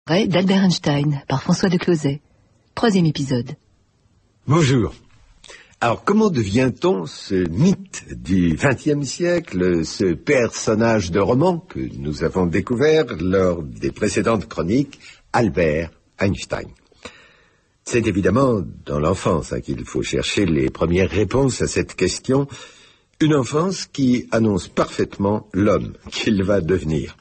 d'Albert Einstein par François de Closet. 3e épisode. Bonjour. Alors, comment devient-on ce mythe du XXe siècle, ce personnage de roman que nous avons découvert lors des précédentes chroniques, Albert Einstein? C'est évidemment dans l'enfance qu'il faut chercher les premières réponses à cette question, une enfance qui annonce parfaitement l'homme qu'il va devenir.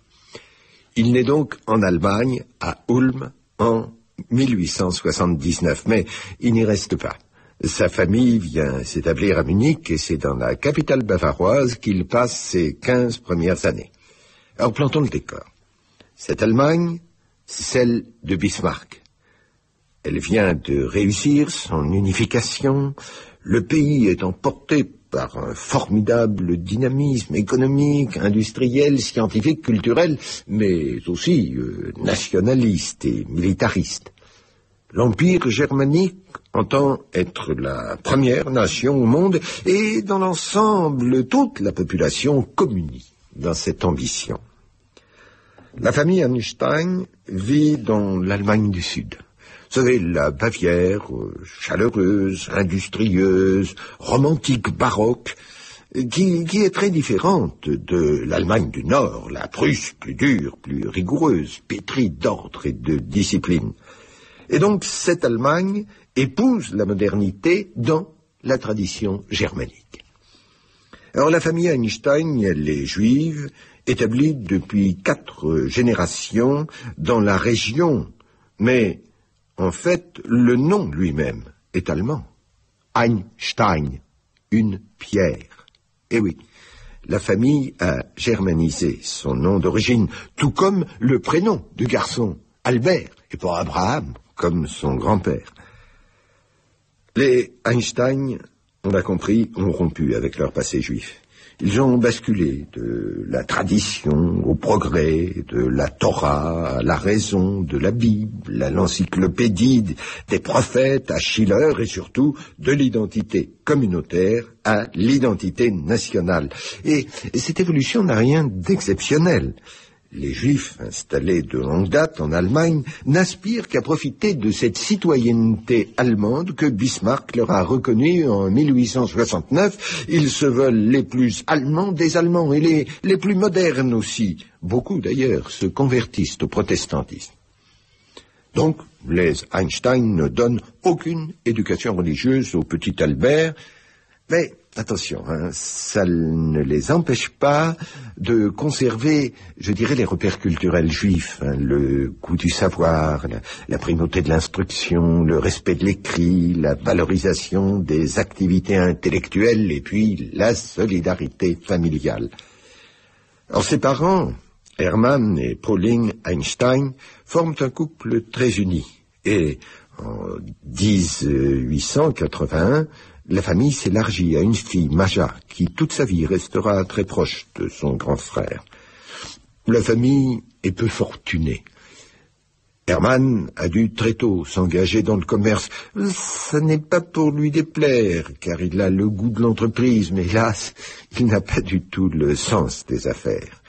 Il naît donc en Allemagne, à Ulm, en 1879, mais il n'y reste pas. Sa famille vient s'établir à Munich et c'est dans la capitale bavaroise qu'il passe ses 15 premières années. Alors plantons le décor. Cette Allemagne, c'est celle de Bismarck. Elle vient de réussir son unification, le pays est emporté par un formidable dynamisme économique, industriel, scientifique, culturel, mais aussi nationaliste et militariste. L'Empire germanique entend être la première nation au monde et dans l'ensemble, toute la population communie dans cette ambition. La famille Einstein vit dans l'Allemagne du Sud. Vous savez, la Bavière, chaleureuse, industrieuse, romantique, baroque, qui est très différente de l'Allemagne du Nord, la Prusse, plus dure, plus rigoureuse, pétrie d'ordre et de discipline. Et donc, cette Allemagne épouse la modernité dans la tradition germanique. Alors, la famille Einstein, elle est juive, établie depuis 4 générations dans la région, mais en fait, le nom lui-même est allemand. Einstein, une pierre. Eh oui, la famille a germanisé son nom d'origine, tout comme le prénom du garçon, Albert, et pas Abraham, comme son grand-père. Les Einstein, on l'a compris, ont rompu avec leur passé juif. Ils ont basculé de la tradition au progrès, de la Torah à la raison, de la Bible à l'encyclopédie des prophètes, à Schiller et surtout de l'identité communautaire à l'identité nationale. Et cette évolution n'a rien d'exceptionnel. Les Juifs installés de longue date en Allemagne n'aspirent qu'à profiter de cette citoyenneté allemande que Bismarck leur a reconnue en 1869. Ils se veulent les plus allemands des Allemands et les plus modernes aussi. Beaucoup d'ailleurs se convertissent au protestantisme. Donc, les Einstein ne donnent aucune éducation religieuse au petit Albert, mais attention, ça ne les empêche pas de conserver, je dirais, les repères culturels juifs, le goût du savoir, la primauté de l'instruction, le respect de l'écrit, la valorisation des activités intellectuelles et puis la solidarité familiale. Alors ses parents, Hermann et Pauline Einstein, forment un couple très uni et en 1881, la famille s'élargit à une fille, Maja, qui toute sa vie restera très proche de son grand frère. La famille est peu fortunée. Hermann a dû très tôt s'engager dans le commerce. Ce n'est pas pour lui déplaire, car il a le goût de l'entreprise, mais hélas, il n'a pas du tout le sens des affaires.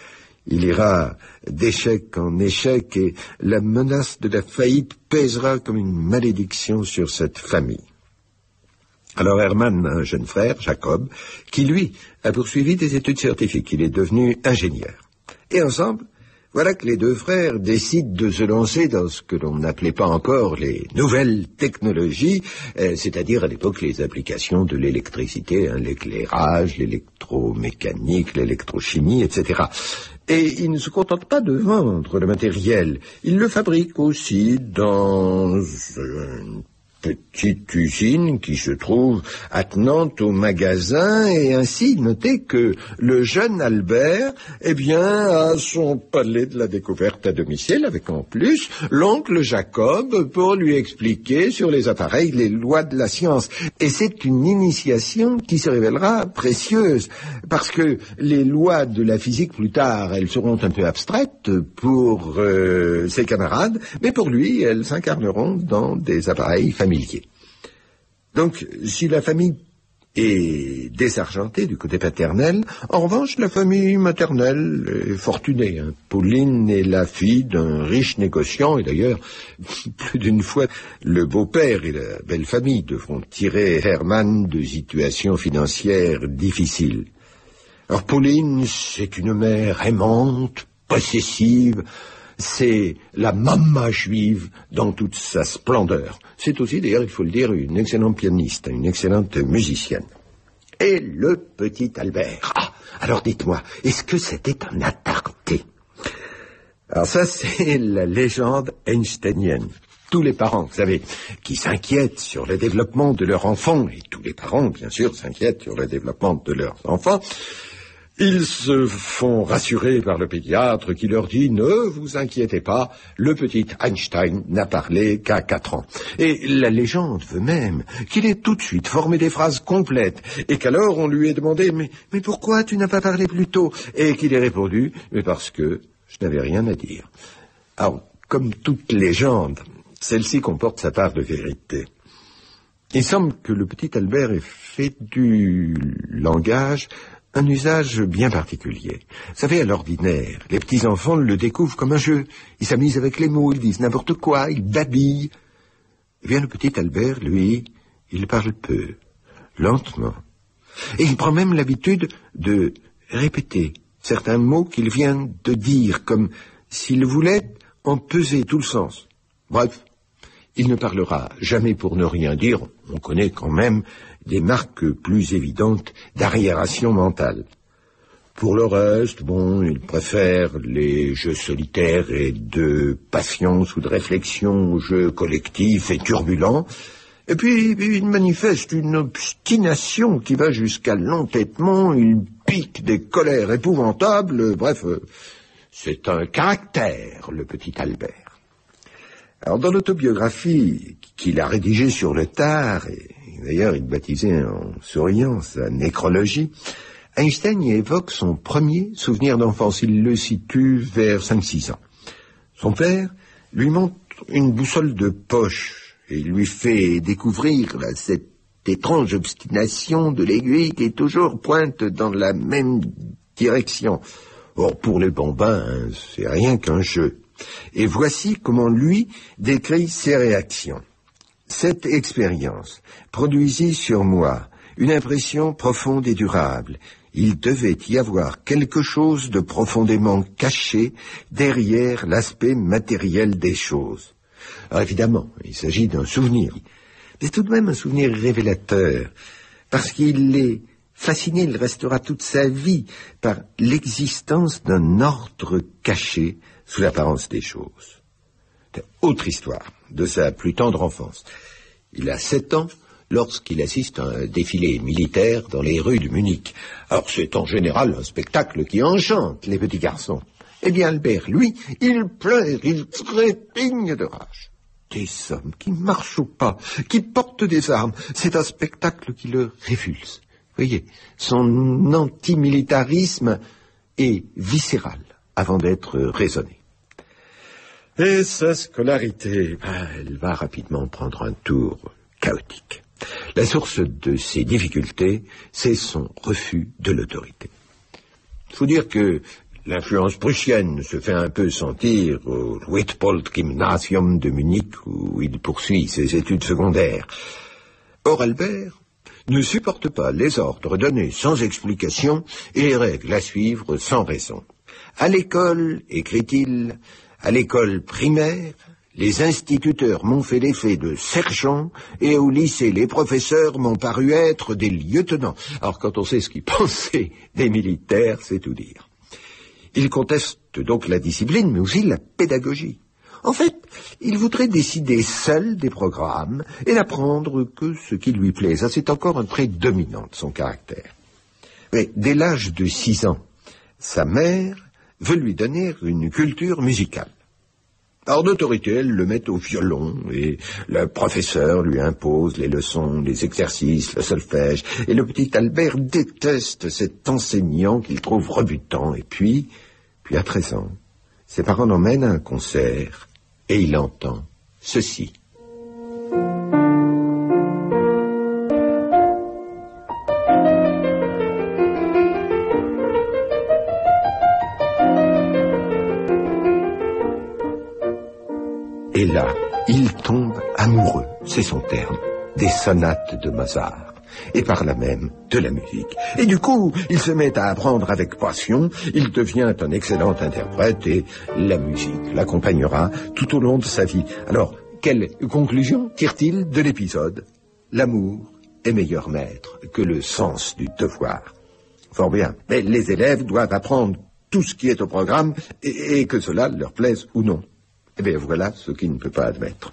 Il ira d'échec en échec et la menace de la faillite pèsera comme une malédiction sur cette famille. Alors Hermann a un jeune frère, Jacob, qui lui a poursuivi des études scientifiques. Il est devenu ingénieur. Et ensemble, voilà que les 2 frères décident de se lancer dans ce que l'on n'appelait pas encore les nouvelles technologies, c'est-à-dire à l'époque les applications de l'électricité, l'éclairage, l'électromécanique, l'électrochimie, etc. Et ils ne se contentent pas de vendre le matériel. Ils le fabriquent aussi dans une petite usine qui se trouve attenante au magasin, et ainsi notez que le jeune Albert, a son palais de la découverte à domicile, avec en plus l'oncle Jacob pour lui expliquer sur les appareils les lois de la science. Et c'est une initiation qui se révélera précieuse, parce que les lois de la physique plus tard, elles seront un peu abstraites pour ses camarades, mais pour lui, elles s'incarneront dans des appareils familiers. Donc, si la famille est désargentée du côté paternel. En revanche, la famille maternelle est fortunée. Pauline est la fille d'un riche négociant, et d'ailleurs, plus d'une fois, le beau-père et la belle-famille devront tirer Hermann de situations financières difficiles. Alors Pauline, c'est une mère aimante, possessive, c'est la mamma juive dans toute sa splendeur. C'est aussi, d'ailleurs, il faut le dire, une excellente pianiste, une excellente musicienne. Et le petit Albert. Ah, alors dites-moi, est-ce que c'était un attardé? Alors ça, c'est la légende einsteinienne. Tous les parents, vous savez, qui s'inquiètent sur le développement de leur enfant, et tous les parents, bien sûr, s'inquiètent sur le développement de leurs enfants, ils se font rassurer par le pédiatre qui leur dit « Ne vous inquiétez pas, le petit Einstein n'a parlé qu'à 4 ans. » Et la légende veut même qu'il ait tout de suite formé des phrases complètes et qu'alors on lui ait demandé « Mais pourquoi tu n'as pas parlé plus tôt ?» et qu'il ait répondu « Mais parce que je n'avais rien à dire. » Alors, comme toute légende, celle-ci comporte sa part de vérité. Il semble que le petit Albert ait fait du langage un usage bien particulier. Vous savez, à l'ordinaire, les petits-enfants le découvrent comme un jeu. Ils s'amusent avec les mots, ils disent n'importe quoi, ils babillent. Eh bien, le petit Albert, lui, il parle peu, lentement. Et il prend même l'habitude de répéter certains mots qu'il vient de dire, comme s'il voulait en peser tout le sens. Bref, il ne parlera jamais pour ne rien dire. On connaît quand même des marques plus évidentes d'arriération mentale. Pour le reste, il préfère les jeux solitaires et de patience ou de réflexion aux jeux collectifs et turbulents. Et puis, il manifeste une obstination qui va jusqu'à l'entêtement, il pique des colères épouvantables, bref, c'est un caractère, le petit Albert. Alors, dans l'autobiographie qu'il a rédigée sur le tard, et d'ailleurs il baptisait en souriant sa nécrologie, Einstein y évoque son premier souvenir d'enfance. Il le situe vers 5-6 ans. Son père lui montre une boussole de poche et lui fait découvrir cette étrange obstination de l'aiguille qui est toujours pointe dans la même direction. Or, pour les bambins, c'est rien qu'un jeu. Et voici comment lui décrit ses réactions. Cette expérience produisit sur moi une impression profonde et durable. Il devait y avoir quelque chose de profondément caché derrière l'aspect matériel des choses. Alors évidemment, il s'agit d'un souvenir, mais tout de même un souvenir révélateur, parce qu'il est fasciné, il restera toute sa vie par l'existence d'un ordre caché sous l'apparence des choses. Autre histoire de sa plus tendre enfance. Il a 7 ans lorsqu'il assiste à un défilé militaire dans les rues de Munich. Alors c'est en général un spectacle qui enchante les petits garçons. Eh bien Albert, lui, il pleure, il trépigne de rage. Des hommes qui marchent au pas, qui portent des armes, c'est un spectacle qui le révulse. Voyez, son antimilitarisme est viscéral avant d'être raisonné. Et sa scolarité, elle va rapidement prendre un tour chaotique. La source de ses difficultés, c'est son refus de l'autorité. Il faut dire que l'influence prussienne se fait un peu sentir au Luitpold-Gymnasium de Munich, où il poursuit ses études secondaires. Or, Albert ne supporte pas les ordres donnés sans explication et les règles à suivre sans raison. À l'école, écrit-il, à l'école primaire, les instituteurs m'ont fait l'effet de sergents et au lycée, les professeurs m'ont paru être des lieutenants. Alors, quand on sait ce qu'ils pensaient des militaires, c'est tout dire. Il conteste donc la discipline, mais aussi la pédagogie. En fait, il voudrait décider seul des programmes et n'apprendre que ce qui lui plaît. Ça, c'est encore un trait dominant de son caractère. Mais dès l'âge de 6 ans, sa mère veut lui donner une culture musicale. Alors d'autorité, elle le met au violon, et le professeur lui impose les leçons, les exercices, le solfège, et le petit Albert déteste cet enseignant qu'il trouve rebutant. Et puis à 13 ans, ses parents l'emmènent à un concert, et il entend ceci. là, il tombe amoureux, c'est son terme, des sonates de Mozart, et par là même de la musique. Et du coup, il se met à apprendre avec passion, il devient un excellent interprète, et la musique l'accompagnera tout au long de sa vie. Alors, quelle conclusion tire-t-il de l'épisode? L'amour est meilleur maître que le sens du devoir. Fort bien, mais les élèves doivent apprendre tout ce qui est au programme, et que cela leur plaise ou non. Eh bien, voilà ce qu'il ne peut pas admettre.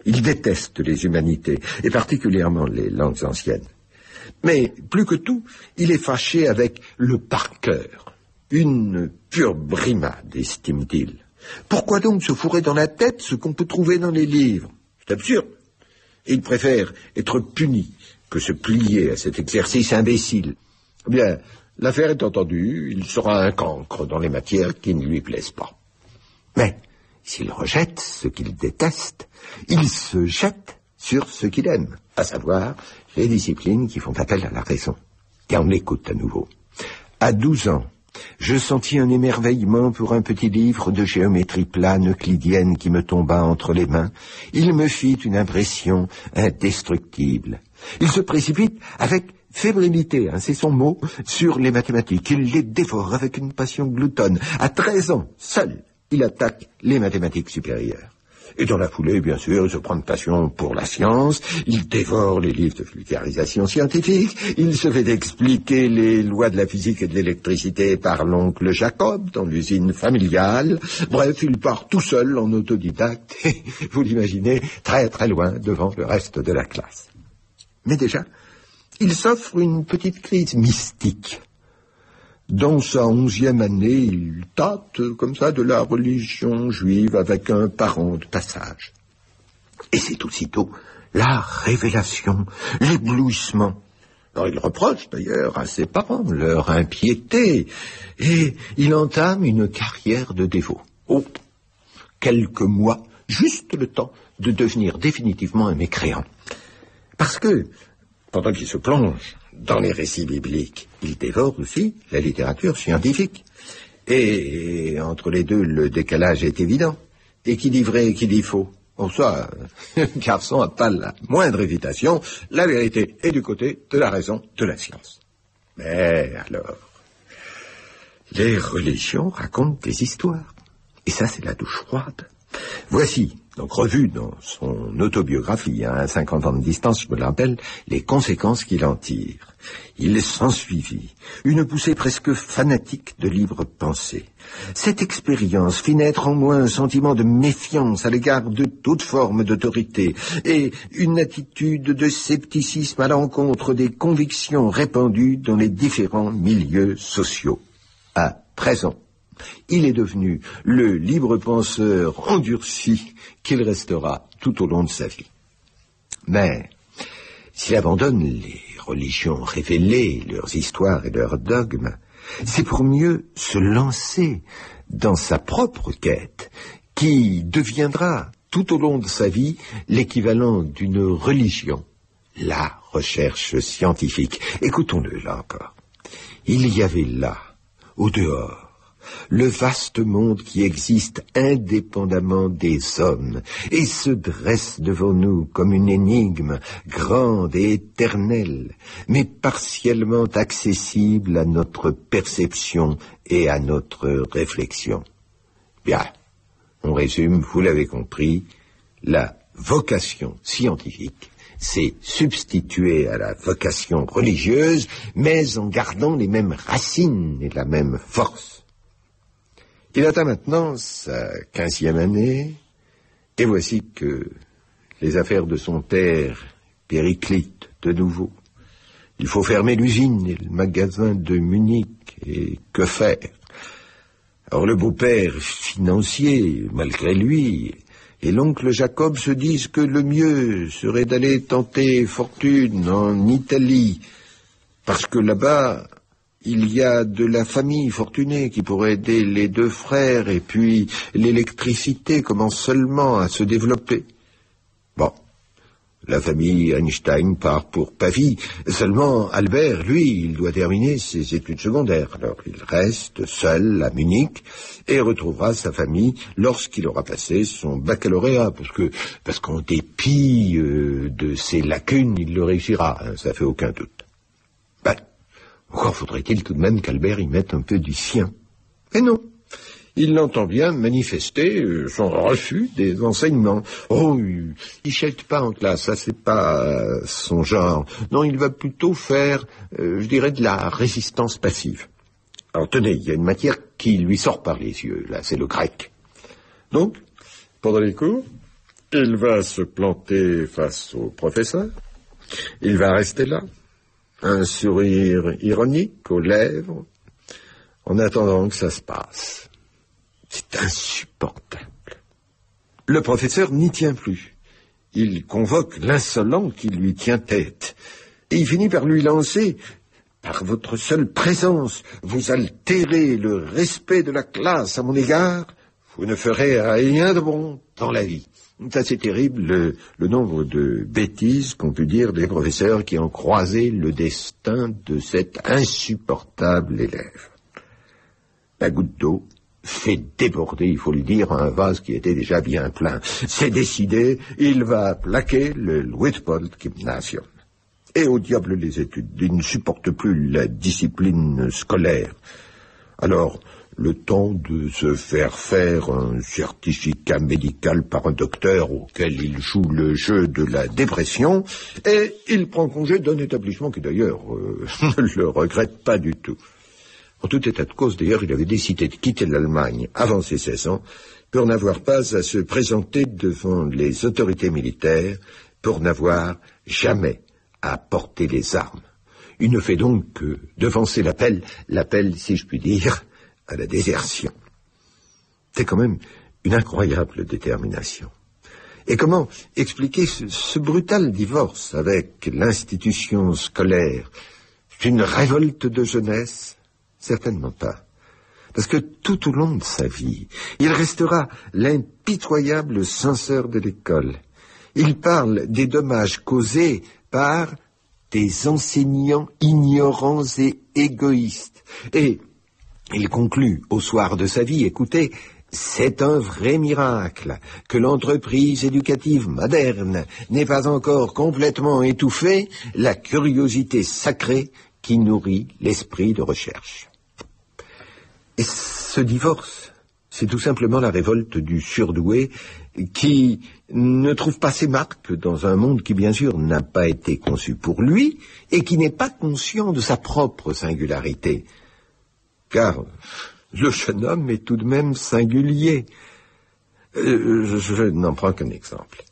Il déteste les humanités, et particulièrement les langues anciennes. Mais, plus que tout, il est fâché avec le par cœur. Une pure brimade, estime-t-il. Pourquoi donc se fourrer dans la tête ce qu'on peut trouver dans les livres? C'est absurde. Et il préfère être puni que se plier à cet exercice imbécile. Eh bien, l'affaire est entendue, il sera un cancre dans les matières qui ne lui plaisent pas. Mais, s'il rejette ce qu'il déteste, il se jette sur ce qu'il aime, à savoir les disciplines qui font appel à la raison. Et on l'écoute à nouveau. À 12 ans, je sentis un émerveillement pour un petit livre de géométrie plane euclidienne qui me tomba entre les mains. Il me fit une impression indestructible. Il se précipite avec fébrilité, c'est son mot, sur les mathématiques. Il les dévore avec une passion gloutonne. À 13 ans, seul, il attaque les mathématiques supérieures. Et dans la foulée, bien sûr, il se prend de passion pour la science, il dévore les livres de vulgarisation scientifique, il se fait expliquer les lois de la physique et de l'électricité par l'oncle Jacob dans l'usine familiale. Bref, il part tout seul en autodidacte, et vous l'imaginez, très très loin devant le reste de la classe. Mais déjà, il s'offre une petite crise mystique. Dans sa 11e année, il tâte comme ça de la religion juive avec un parent de passage. Et c'est aussitôt la révélation, l'éblouissement. Alors il reproche d'ailleurs à ses parents leur impiété, et il entame une carrière de dévot. Oh, quelques mois, juste le temps de devenir définitivement un mécréant. Parce que, pendant qu'il se plonge dans les récits bibliques, il dévore aussi la littérature scientifique. Et entre les deux, le décalage est évident. Et qui dit vrai et qui dit faux? Bon, ça, le garçon n'a pas la moindre hésitation. La vérité est du côté de la raison, de la science. Mais alors, les religions racontent des histoires. Et ça, c'est la douche froide. Voici, donc revu dans son autobiographie, à 50 ans de distance, je me l'appelle, les conséquences qu'il en tire. Il s'ensuivit une poussée presque fanatique de libre pensée. Cette expérience fit naître en moi un sentiment de méfiance à l'égard de toute forme d'autorité et une attitude de scepticisme à l'encontre des convictions répandues dans les différents milieux sociaux. À 13 ans, il est devenu le libre penseur endurci qu'il restera tout au long de sa vie. Mais s'il abandonne les religions révélées, leurs histoires et leurs dogmes, c'est pour mieux se lancer dans sa propre quête, qui deviendra tout au long de sa vie l'équivalent d'une religion, la recherche scientifique. Écoutons-le là encore. Il y avait là, au dehors, le vaste monde qui existe indépendamment des hommes et se dresse devant nous comme une énigme grande et éternelle, mais partiellement accessible à notre perception et à notre réflexion. Bien, on résume, vous l'avez compris, la vocation scientifique s'est substituée à la vocation religieuse, mais en gardant les mêmes racines et la même force. Il atteint maintenant sa 15e année, et voici que les affaires de son père périclitent de nouveau. Il faut fermer l'usine et le magasin de Munich, et que faire? Alors le beau-père financier, malgré lui, et l'oncle Jacob se disent que le mieux serait d'aller tenter fortune en Italie, parce que là-bas, il y a de la famille fortunée qui pourrait aider les deux frères, et puis l'électricité commence seulement à se développer. Bon, La famille Einstein part pour Pavie. Seulement, Albert, lui, il doit terminer ses études secondaires. Alors, il reste seul à Munich et retrouvera sa famille lorsqu'il aura passé son baccalauréat. Parce qu'en dépit de ses lacunes, il le réussira. Hein, ça fait aucun doute. Ben, encore faudrait-il tout de même qu'Albert y mette un peu du sien. Mais non. Il l'entend bien manifester son refus des enseignements. Oh, il chèque pas en classe, ça c'est pas son genre. Non, il va plutôt faire, je dirais, de la résistance passive. Alors tenez, il y a une matière qui lui sort par les yeux, là, c'est le grec. Donc, pendant les cours, il va se planter face au professeur, il va rester là, un sourire ironique aux lèvres, en attendant que ça se passe. C'est insupportable. Le professeur n'y tient plus. Il convoque l'insolent qui lui tient tête. Et il finit par lui lancer « Par votre seule présence, vous altérez le respect de la classe à mon égard. Vous ne ferez rien de bon dans la vie. » Ça, c'est terrible, le nombre de bêtises qu'on peut dire des professeurs qui ont croisé le destin de cet insupportable élève. La goutte d'eau fait déborder, il faut le dire, un vase qui était déjà bien plein. C'est décidé, il va plaquer le Luitpold Gymnasium. Et au diable les études, il ne supporte plus la discipline scolaire. Alors, le temps de se faire un certificat médical par un docteur auquel il joue le jeu de la dépression, et il prend congé d'un établissement qui d'ailleurs ne le regrette pas du tout. En tout état de cause, d'ailleurs, il avait décidé de quitter l'Allemagne avant ses 16 ans pour n'avoir pas à se présenter devant les autorités militaires, pour n'avoir jamais à porter les armes. Il ne fait donc que devancer l'appel, si je puis dire, à la désertion. C'est quand même une incroyable détermination. Et comment expliquer ce brutal divorce avec l'institution scolaire? C'est une révolte de jeunesse? Certainement pas. Parce que tout au long de sa vie, il restera l'impitoyable censeur de l'école. Il parle des dommages causés par des enseignants ignorants et égoïstes. Et il conclut au soir de sa vie, écoutez, c'est un vrai miracle que l'entreprise éducative moderne n'ait pas encore complètement étouffé la curiosité sacrée qui nourrit l'esprit de recherche. Et ce divorce, c'est tout simplement la révolte du surdoué qui ne trouve pas ses marques dans un monde qui, bien sûr, n'a pas été conçu pour lui et qui n'est pas conscient de sa propre singularité. Car le jeune homme est tout de même singulier. Je n'en prends qu'un exemple.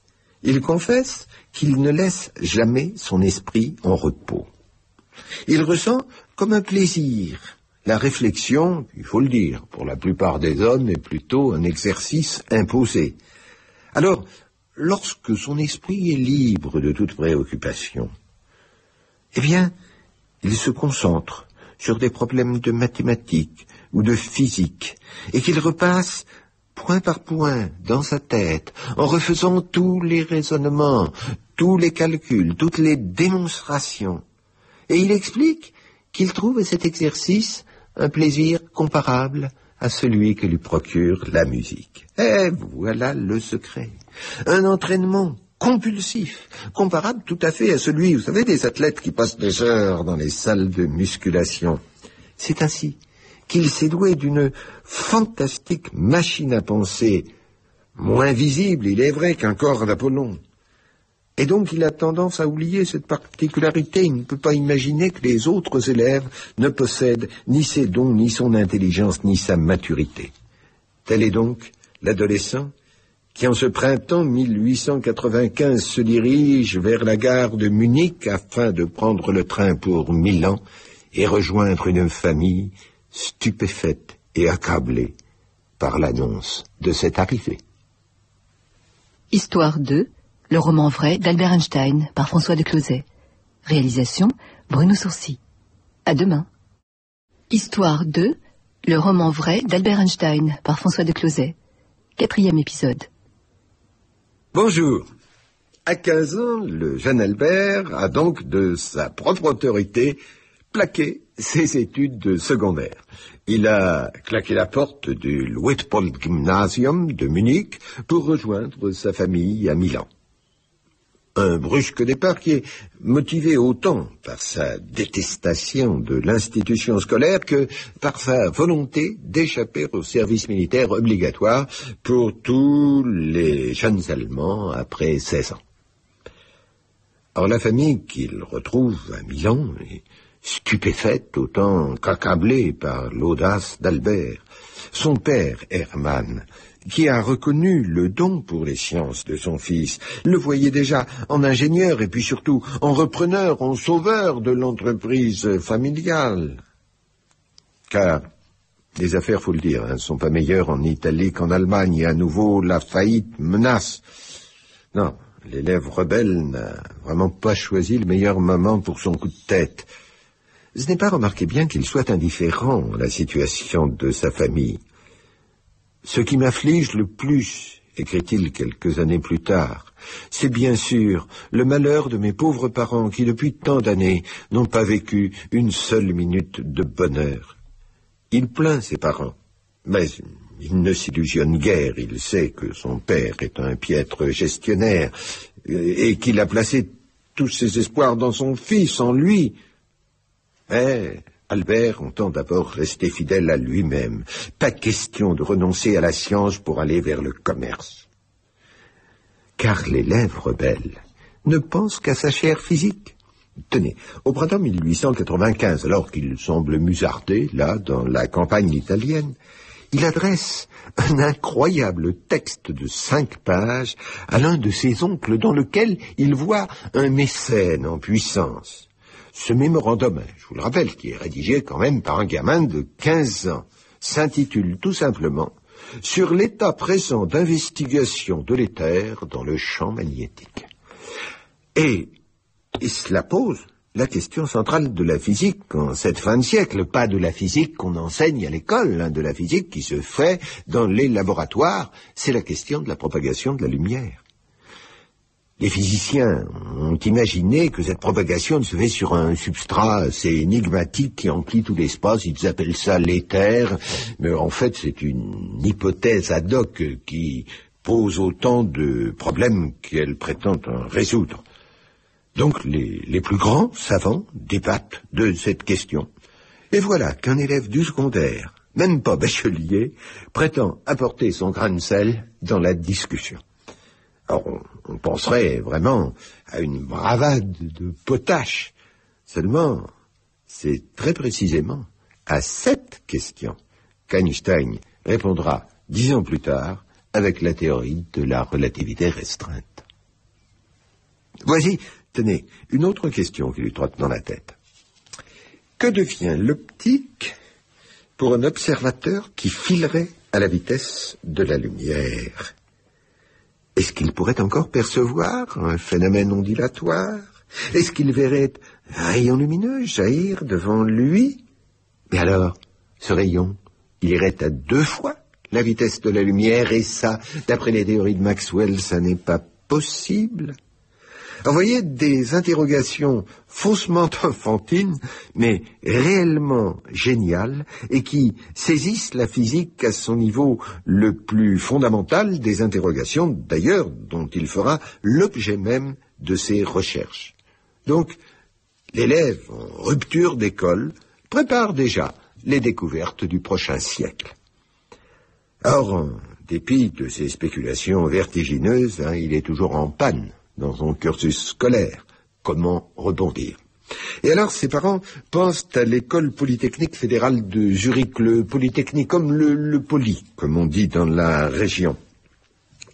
Il confesse qu'il ne laisse jamais son esprit en repos. Il ressent comme un plaisir. La réflexion, il faut le dire, pour la plupart des hommes, est plutôt un exercice imposé. Alors, lorsque son esprit est libre de toute préoccupation, eh bien, il se concentre sur des problèmes de mathématiques ou de physique, et qu'il repasse point par point dans sa tête, en refaisant tous les raisonnements, tous les calculs, toutes les démonstrations. Et il explique qu'il trouve à cet exercice un plaisir comparable à celui que lui procure la musique. Et voilà le secret. Un entraînement compulsif, comparable tout à fait à celui, vous savez, des athlètes qui passent des heures dans les salles de musculation. C'est ainsi qu'il s'est doué d'une fantastique machine à penser, moins visible, il est vrai, qu'un corps d'Apollon. Et donc il a tendance à oublier cette particularité. Il ne peut pas imaginer que les autres élèves ne possèdent ni ses dons, ni son intelligence, ni sa maturité. Tel est donc l'adolescent qui, en ce printemps 1895, se dirige vers la gare de Munich afin de prendre le train pour Milan et rejoindre une famille stupéfaite et accablée par l'annonce de cette arrivée. Histoire 2, le roman vrai d'Albert Einstein par François de Closet. Réalisation Bruno Sourcy. À demain. Histoire 2, le roman vrai d'Albert Einstein par François de Closet. 4e épisode. Bonjour. À 15 ans, le jeune Albert a donc de sa propre autorité plaqué ses études secondaires. Il a claqué la porte du Luitpold-Gymnasium de Munich pour rejoindre sa famille à Milan. Un brusque départ qui est motivé autant par sa détestation de l'institution scolaire que par sa volonté d'échapper au service militaire obligatoire pour tous les jeunes Allemands après 16 ans. Or, la famille qu'il retrouve à Milan est stupéfaite autant qu'accablée par l'audace d'Albert. Son père, Hermann, qui a reconnu le don pour les sciences de son fils, le voyait déjà en ingénieur et puis surtout en repreneur, en sauveur de l'entreprise familiale. Car les affaires, faut le dire, ne sont pas meilleures en Italie qu'en Allemagne, et à nouveau la faillite menace. Non, l'élève rebelle n'a vraiment pas choisi le meilleur moment pour son coup de tête. Ce n'est pas remarqué bien qu'il soit indifférent à la situation de sa famille. Ce qui m'afflige le plus, écrit-il quelques années plus tard, c'est bien sûr le malheur de mes pauvres parents qui, depuis tant d'années, n'ont pas vécu une seule minute de bonheur. Il plaint ses parents, mais il ne s'illusionne guère. Il sait que son père est un piètre gestionnaire et qu'il a placé tous ses espoirs dans son fils, en lui. Mais Albert entend d'abord rester fidèle à lui-même. Pas question de renoncer à la science pour aller vers le commerce. Car l'élève rebelle ne pense qu'à sa chair physique. Tenez, au printemps 1895, alors qu'il semble musarder, là, dans la campagne italienne, il adresse un incroyable texte de 5 pages à l'un de ses oncles dans lequel il voit un mécène en puissance. Ce mémorandum, je vous le rappelle, qui est rédigé quand même par un gamin de 15 ans, s'intitule tout simplement « Sur l'état présent d'investigation de l'éther dans le champ magnétique ». Et cela pose la question centrale de la physique en cette fin de siècle, pas de la physique qu'on enseigne à l'école, de la physique qui se fait dans les laboratoires, c'est la question de la propagation de la lumière. Les physiciens ont imaginé que cette propagation se fait sur un substrat assez énigmatique qui emplit tout l'espace. Ils appellent ça l'éther, mais en fait c'est une hypothèse ad hoc qui pose autant de problèmes qu'elle prétend résoudre. Donc les plus grands savants débattent de cette question. Et voilà qu'un élève du secondaire, même pas bachelier, prétend apporter son grain de sel dans la discussion. Alors, on penserait vraiment à une bravade de potache. Seulement, c'est très précisément à cette question qu'Einstein répondra 10 ans plus tard avec la théorie de la relativité restreinte. Voici, tenez, une autre question qui lui trotte dans la tête. Que devient l'optique pour un observateur qui filerait à la vitesse de la lumière ? Est-ce qu'il pourrait encore percevoir un phénomène ondulatoire? Est-ce qu'il verrait un rayon lumineux jaillir devant lui? Mais alors, ce rayon, il irait à 2 fois la vitesse de la lumière, et ça, d'après les théories de Maxwell, ça n'est pas possible. Alors, vous voyez, des interrogations faussement enfantines, mais réellement géniales, et qui saisissent la physique à son niveau le plus fondamental, des interrogations, d'ailleurs, dont il fera l'objet même de ses recherches. Donc, l'élève en rupture d'école prépare déjà les découvertes du prochain siècle. Or, en dépit de ces spéculations vertigineuses, il est toujours en panne dans son cursus scolaire. Comment rebondir? Et alors ses parents pensent à l'école polytechnique fédérale de Zurich, le polytechnicum, le poly, comme on dit dans la région.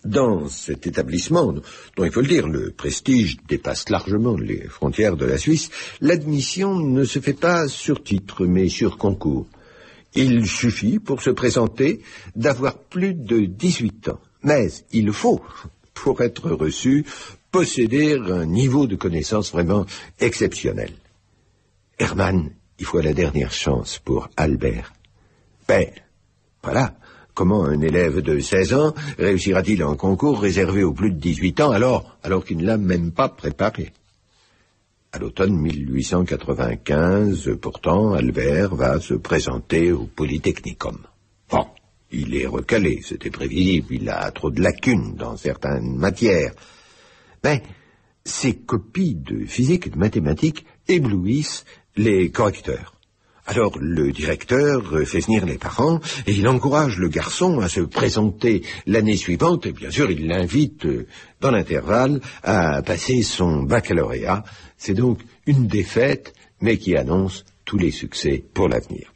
Dans cet établissement, dont il faut le dire, le prestige dépasse largement les frontières de la Suisse, l'admission ne se fait pas sur titre, mais sur concours. Il suffit, pour se présenter, d'avoir plus de 18 ans. Mais il faut, pour être reçu, posséder un niveau de connaissance vraiment exceptionnel. Hermann, il faut la dernière chance pour Albert. Ben, voilà, Comment un élève de 16 ans réussira-t-il un concours réservé aux plus de 18 ans alors qu'il ne l'a même pas préparé? À l'automne 1895, pourtant, Albert va se présenter au Polytechnicum. Bon, il est recalé, c'était prévisible, il a trop de lacunes dans certaines matières. Mais ses copies de physique et de mathématiques éblouissent les correcteurs. Alors le directeur fait venir les parents et il encourage le garçon à se présenter l'année suivante et bien sûr il l'invite dans l'intervalle à passer son baccalauréat. C'est donc une défaite mais qui annonce tous les succès pour l'avenir.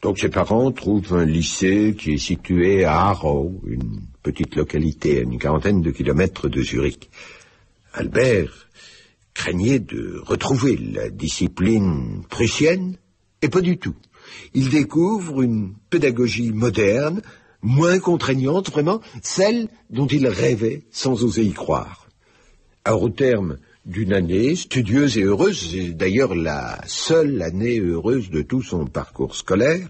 Donc ses parents trouvent un lycée qui est situé à Aarau, une petite localité à une quarantaine de kilomètres de Zurich. Albert craignait de retrouver la discipline prussienne, et pas du tout. Il découvre une pédagogie moderne, moins contraignante, vraiment, celle dont il rêvait sans oser y croire. Alors, au terme d'une année studieuse et heureuse, c'est d'ailleurs la seule année heureuse de tout son parcours scolaire,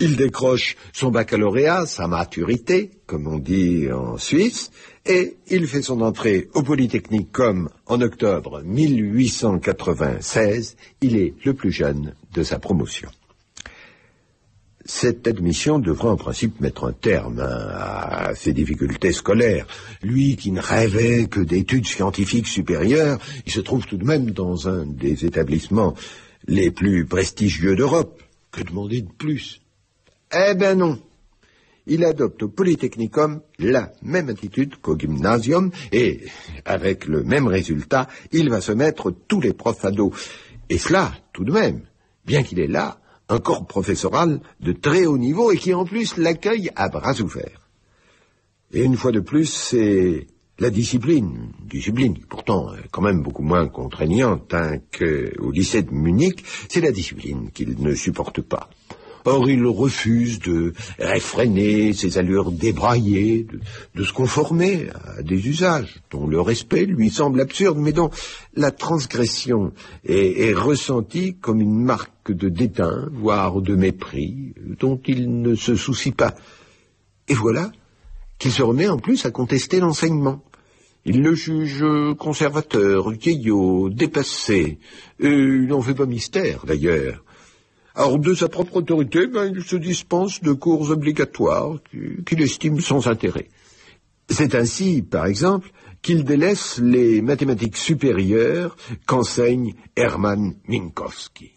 il décroche son baccalauréat, sa maturité, comme on dit en Suisse, et il fait son entrée au Polytechnicum en octobre 1896. Il est le plus jeune de sa promotion. Cette admission devra en principe mettre un terme à ses difficultés scolaires. Lui qui ne rêvait que d'études scientifiques supérieures, il se trouve tout de même dans un des établissements les plus prestigieux d'Europe. Que demander de plus? Eh ben non. Il adopte au Polytechnicum la même attitude qu'au gymnasium et, avec le même résultat, il va se mettre tous les profs à dos. Et cela, tout de même, bien qu'il ait là un corps professoral de très haut niveau et qui en plus l'accueille à bras ouverts. Et une fois de plus, c'est la discipline pourtant quand même beaucoup moins contraignante qu'au lycée de Munich, c'est la discipline qu'il ne supporte pas. Or, il refuse de réfréner ses allures débraillées, de se conformer à des usages dont le respect lui semble absurde, mais dont la transgression est ressentie comme une marque de dédain, voire de mépris, dont il ne se soucie pas. Et voilà qu'il se remet en plus à contester l'enseignement. Il le juge conservateur, vieillot, dépassé. Il n'en fait pas mystère, d'ailleurs. Alors, de sa propre autorité, il se dispense de cours obligatoires qu'il estime sans intérêt. C'est ainsi, par exemple, qu'il délaisse les mathématiques supérieures qu'enseigne Hermann Minkowski.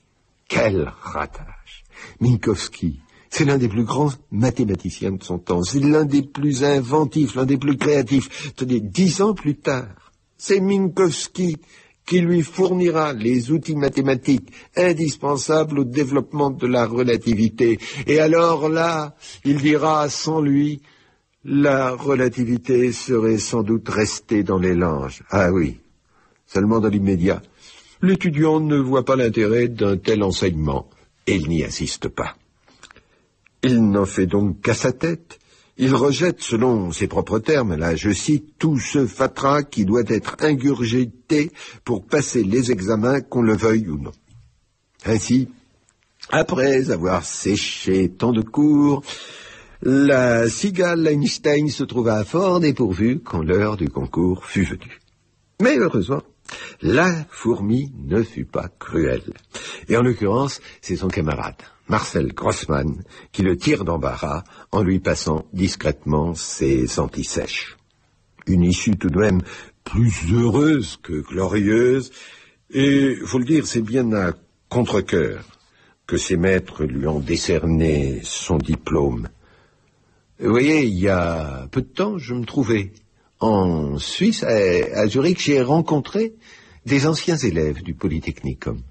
Quel ratage! Minkowski, c'est l'un des plus grands mathématiciens de son temps. C'est l'un des plus inventifs, l'un des plus créatifs. Tenez, 10 ans plus tard, c'est Minkowski qui lui fournira les outils mathématiques indispensables au développement de la relativité. Et alors là, il dira, sans lui, la relativité serait sans doute restée dans les langes. Ah oui, seulement dans l'immédiat. L'étudiant ne voit pas l'intérêt d'un tel enseignement, et il n'y assiste pas. Il n'en fait donc qu'à sa tête. Il rejette, selon ses propres termes, là je cite, tout ce fatras qui doit être ingurgité pour passer les examens, qu'on le veuille ou non. Ainsi, après avoir séché tant de cours, la cigale Einstein se trouva fort dépourvue quand l'heure du concours fut venue. Mais heureusement, la fourmi ne fut pas cruelle. Et en l'occurrence, c'est son camarade, Marcel Grossmann, qui le tire d'embarras en lui passant discrètement ses antisèches. Une issue tout de même plus heureuse que glorieuse, et, faut le dire, c'est bien à contre-cœur que ses maîtres lui ont décerné son diplôme. Vous voyez, il y a peu de temps, je me trouvais en Suisse, à Zurich, j'ai rencontré des anciens élèves du Polytechnicum.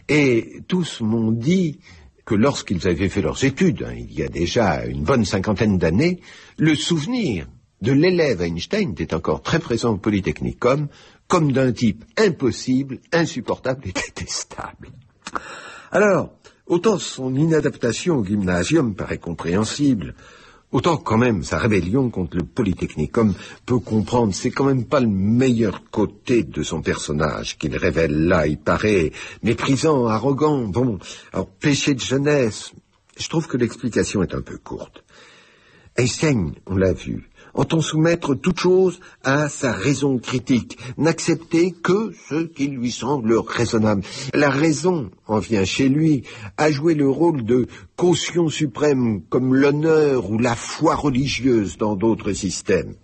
Et tous m'ont dit que lorsqu'ils avaient fait leurs études, il y a déjà une bonne 50aine d'années, le souvenir de l'élève Einstein était encore très présent au Polytechnicum, comme d'un type impossible, insupportable et détestable. Alors, autant son inadaptation au gymnasium paraît compréhensible, autant quand même sa rébellion contre le Polytechnicum peut comprendre. C'est quand même pas le meilleur côté de son personnage qu'il révèle là. Il paraît méprisant, arrogant, bon, alors péché de jeunesse. Je trouve que l'explication est un peu courte. Einstein, on l'a vu, entend soumettre toute chose à sa raison critique, n'accepter que ce qui lui semble raisonnable. La raison en vient chez lui à jouer le rôle de caution suprême comme l'honneur ou la foi religieuse dans d'autres systèmes.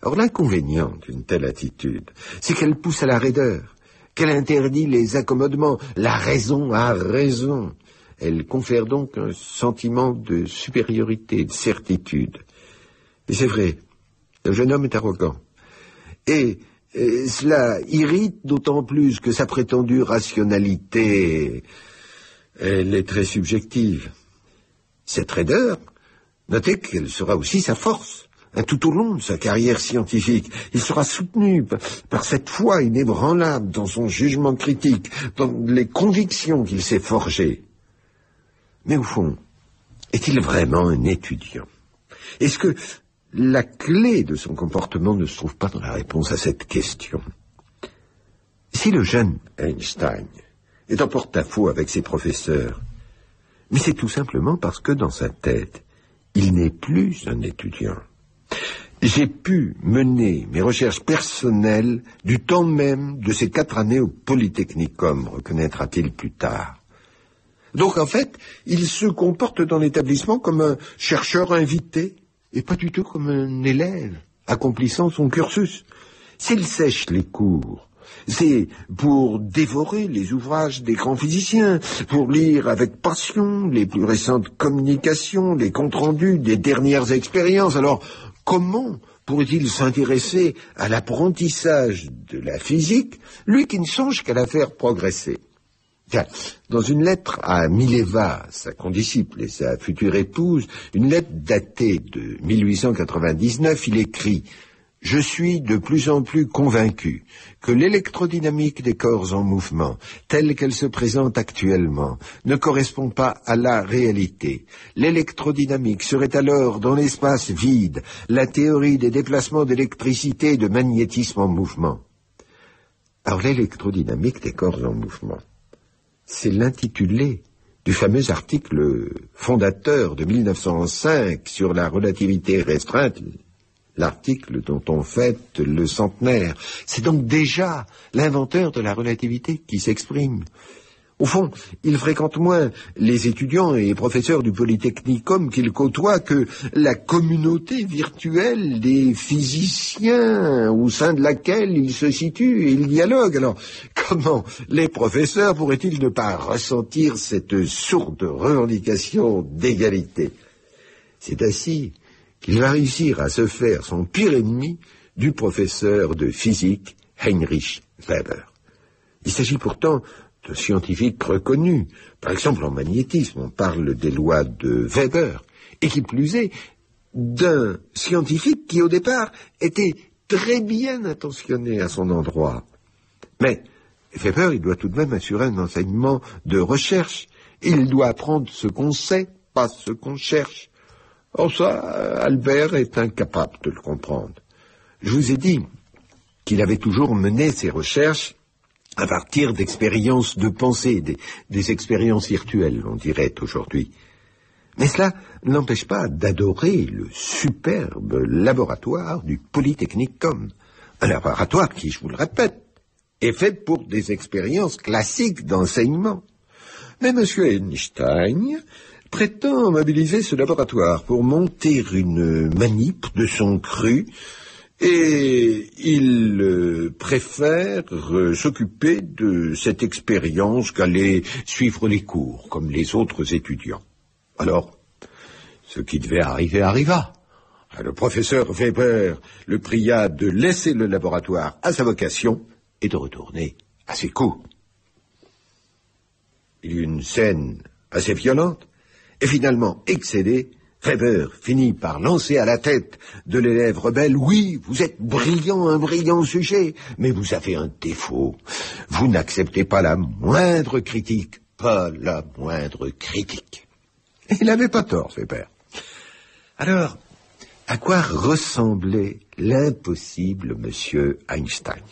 Or, l'inconvénient d'une telle attitude, c'est qu'elle pousse à la raideur, qu'elle interdit les accommodements. La raison a raison. Elle confère donc un sentiment de supériorité, de certitude. Et c'est vrai, le jeune homme est arrogant. Et cela irrite d'autant plus que sa prétendue rationalité, elle est très subjective. Cette raideur, notez qu'elle sera aussi sa force. Tout au long de sa carrière scientifique, il sera soutenu par cette foi inébranlable dans son jugement critique, dans les convictions qu'il s'est forgées. Mais au fond, est-il vraiment un étudiant? Est-ce que la clé de son comportement ne se trouve pas dans la réponse à cette question? Si le jeune Einstein est en porte-à-faux avec ses professeurs, mais c'est tout simplement parce que dans sa tête, il n'est plus un étudiant. J'ai pu mener mes recherches personnelles du temps même de ces 4 années au Polytechnicum, reconnaîtra-t-il plus tard. Donc en fait, il se comporte dans l'établissement comme un chercheur invité, et pas du tout comme un élève accomplissant son cursus. S'il sèche les cours, c'est pour dévorer les ouvrages des grands physiciens, pour lire avec passion les plus récentes communications, les comptes rendus des dernières expériences. Alors, comment pourrait-il s'intéresser à l'apprentissage de la physique, lui qui ne songe qu'à la faire progresser? Tiens, dans une lettre à Mileva, sa condisciple et sa future épouse, une lettre datée de 1899, il écrit « Je suis de plus en plus convaincu que l'électrodynamique des corps en mouvement, telle qu'elle se présente actuellement, ne correspond pas à la réalité. L'électrodynamique serait alors, dans l'espace vide, la théorie des déplacements d'électricité et de magnétisme en mouvement. » Alors l'électrodynamique des corps en mouvement, c'est l'intitulé du fameux article fondateur de 1905 sur la relativité restreinte, l'article dont on fête le centenaire. C'est donc déjà l'inventeur de la relativité qui s'exprime. Au fond, il fréquente moins les étudiants et professeurs du Polytechnicum qu'il côtoie que la communauté virtuelle des physiciens au sein de laquelle il se situe et il dialogue. Alors, comment les professeurs pourraient-ils ne pas ressentir cette sourde revendication d'égalité? C'est ainsi qu'il va réussir à se faire son pire ennemi du professeur de physique Heinrich Weber. Il s'agit pourtant de scientifiques reconnus. Par exemple, en magnétisme, on parle des lois de Weber, et qui plus est, d'un scientifique qui, au départ, était très bien intentionné à son endroit. Mais Weber, il doit tout de même assurer un enseignement de recherche. Il doit apprendre ce qu'on sait, pas ce qu'on cherche. Or ça, Albert est incapable de le comprendre. Je vous ai dit qu'il avait toujours mené ses recherches à partir d'expériences de pensée, des expériences virtuelles, on dirait aujourd'hui. Mais cela n'empêche pas d'adorer le superbe laboratoire du Polytechnicum. Un laboratoire qui, je vous le répète, est fait pour des expériences classiques d'enseignement. Mais M. Einstein prétend mobiliser ce laboratoire pour monter une manip de son cru, et il préfère s'occuper de cette expérience qu'aller suivre les cours, comme les autres étudiants. Alors, ce qui devait arriver arriva. Le professeur Weber le pria de laisser le laboratoire à sa vocation et de retourner à ses cours. Il y eut une scène assez violente, et finalement, excédé, Weber finit par lancer à la tête de l'élève rebelle « Oui, vous êtes brillant, un brillant sujet, mais vous avez un défaut. Vous n'acceptez pas la moindre critique, pas la moindre critique. » Et il n'avait pas tort, Weber. Alors, à quoi ressemblait l'impossible monsieur Einstein?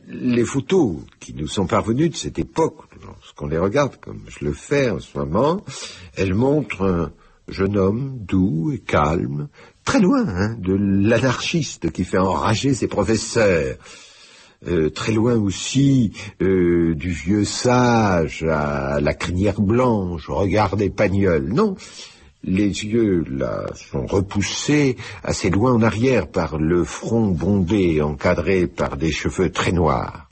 Les photos qui nous sont parvenues de cette époque, lorsqu'on les regarde comme je le fais en ce moment, elles montrent un Jeune homme, doux et calme, très loin de l'anarchiste qui fait enrager ses professeurs. Très loin aussi du vieux sage à la crinière blanche, regard des Pagnols. Non, les yeux, là, sont repoussés assez loin en arrière par le front bombé, encadré par des cheveux très noirs.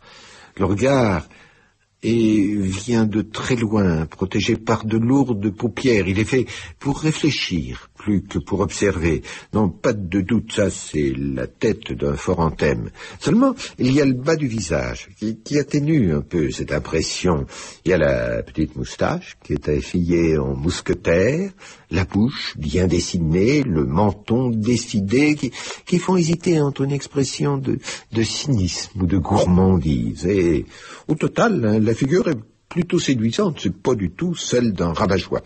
Le regard vient de très loin, protégé par de lourdes paupières. Il est fait pour réfléchir, plus que pour observer. Non, pas de doute, ça c'est la tête d'un fort anthème. Seulement, il y a le bas du visage, qui atténue un peu cette impression. Il y a la petite moustache, qui est effilée en mousquetaire, la bouche bien dessinée, le menton décidé, qui font hésiter entre une expression de cynisme ou de gourmandise. Et au total, la figure est plutôt séduisante, c'est pas du tout celle d'un rabat-joie.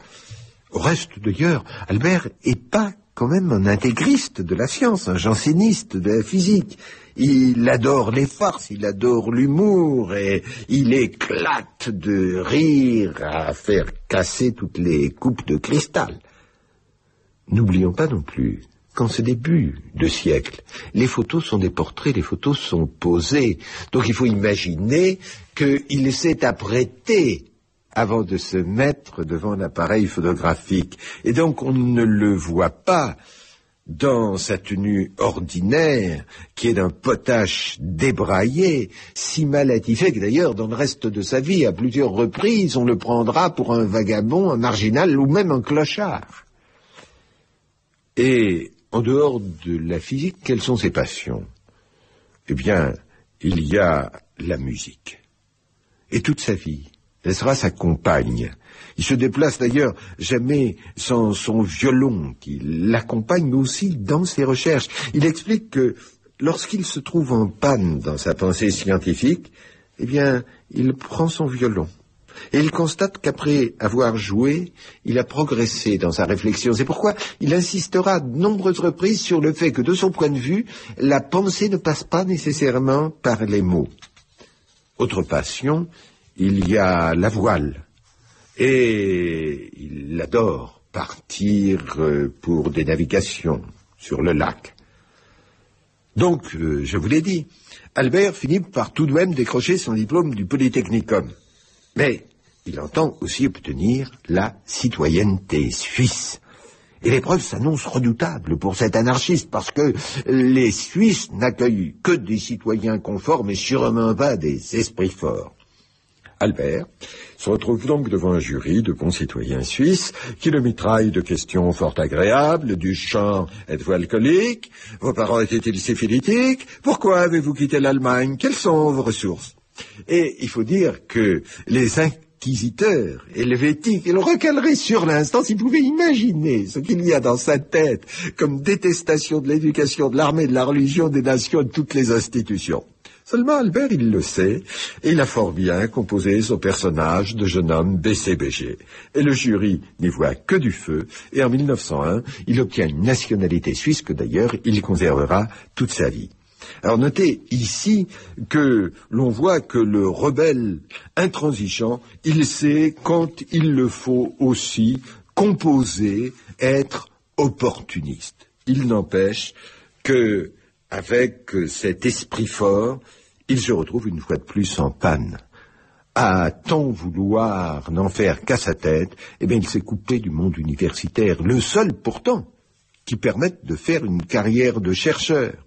Au reste, d'ailleurs, Albert est pas quand même un intégriste de la science, un janséniste de la physique. Il adore les farces, il adore l'humour, et il éclate de rire à faire casser toutes les coupes de cristal. N'oublions pas non plus qu'en ce début de siècle, les photos sont des portraits, les photos sont posées. Donc il faut imaginer qu'il s'est apprêté avant de se mettre devant un appareil photographique. Et donc on ne le voit pas dans sa tenue ordinaire, qui est d'un potache débraillé, si mal attifé que d'ailleurs, dans le reste de sa vie, à plusieurs reprises, on le prendra pour un vagabond, un marginal ou même un clochard. Et en dehors de la physique, quelles sont ses passions? Eh bien, il y a la musique. Et toute sa vie, elle sera sa compagne. Il se déplace d'ailleurs jamais sans son violon qui l'accompagne, mais aussi dans ses recherches. Il explique que lorsqu'il se trouve en panne dans sa pensée scientifique, eh bien, il prend son violon. Et il constate qu'après avoir joué, il a progressé dans sa réflexion. C'est pourquoi il insistera de nombreuses reprises sur le fait que, de son point de vue, la pensée ne passe pas nécessairement par les mots. Autre passion, il y a la voile. Et il adore partir pour des navigations sur le lac. Donc, je vous l'ai dit, Albert finit par tout de même décrocher son diplôme du Polytechnicum. Mais il entend aussi obtenir la citoyenneté suisse. Et l'épreuve s'annonce redoutable pour cet anarchiste, parce que les Suisses n'accueillent que des citoyens conformes et sûrement pas des esprits forts. Albert se retrouve donc devant un jury de concitoyens suisses qui le mitraillent de questions fort agréables, du genre « Êtes-vous alcoolique? Vos parents étaient-ils syphilitiques? Pourquoi avez-vous quitté l'Allemagne? Quelles sont vos ressources ?» Et il faut dire que les inquisiteurs helvétiques, ils le recaleraient sur l'instant s'ils pouvaient imaginer ce qu'il y a dans sa tête comme détestation de l'éducation, de l'armée, de la religion, des nations et de toutes les institutions. Seulement Albert, il le sait, et il a fort bien composé son personnage de jeune homme BCBG. Et le jury n'y voit que du feu, et en 1901, il obtient une nationalité suisse que d'ailleurs il conservera toute sa vie. Alors notez ici que l'on voit que le rebelle intransigeant, il sait quand il le faut aussi composer, être opportuniste. Il n'empêche que avec cet esprit fort, il se retrouve une fois de plus en panne. À tant vouloir n'en faire qu'à sa tête, eh bien il s'est coupé du monde universitaire, le seul pourtant qui permette de faire une carrière de chercheur.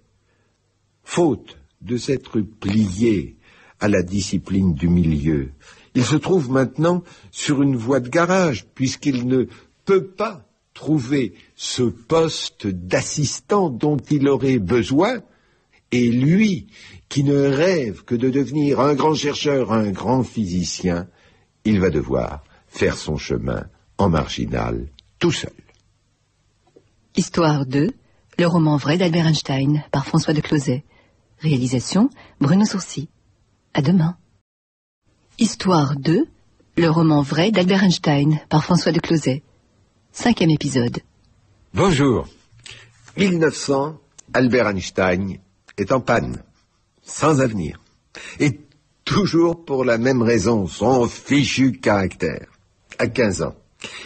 Faute de s'être plié à la discipline du milieu, il se trouve maintenant sur une voie de garage, puisqu'il ne peut pas trouver ce poste d'assistant dont il aurait besoin, et lui, qui ne rêve que de devenir un grand chercheur, un grand physicien, il va devoir faire son chemin en marginal, tout seul. Histoire 2, le roman vrai d'Albert Einstein, par François de Closet. Réalisation, Bruno Sourcy. À demain. Histoire 2, le roman vrai d'Albert Einstein, par François de Closet. 5e épisode. Bonjour. 1900, Albert Einstein est en panne, sans avenir. Et toujours pour la même raison, son fichu caractère. À 15 ans,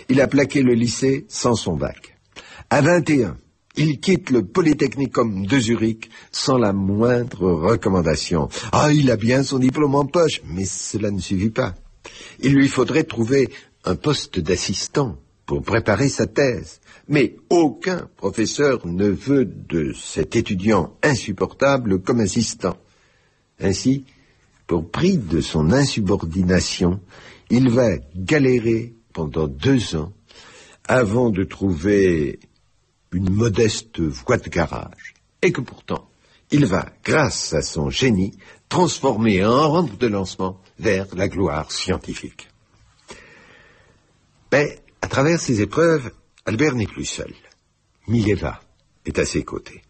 Il a plaqué le lycée sans son bac. À 21, il quitte le Polytechnicum de Zurich sans la moindre recommandation. Ah, il a bien son diplôme en poche, mais cela ne suffit pas. Il lui faudrait trouver un poste d'assistant pour préparer sa thèse. Mais aucun professeur ne veut de cet étudiant insupportable comme assistant. Ainsi, pour prix de son insubordination, il va galérer pendant 2 ans avant de trouver une modeste voie de garage. Et que pourtant, il va, grâce à son génie, transformer en rampe de lancement vers la gloire scientifique. Mais, à travers ces épreuves, Albert n'est plus seul. Mileva est à ses côtés.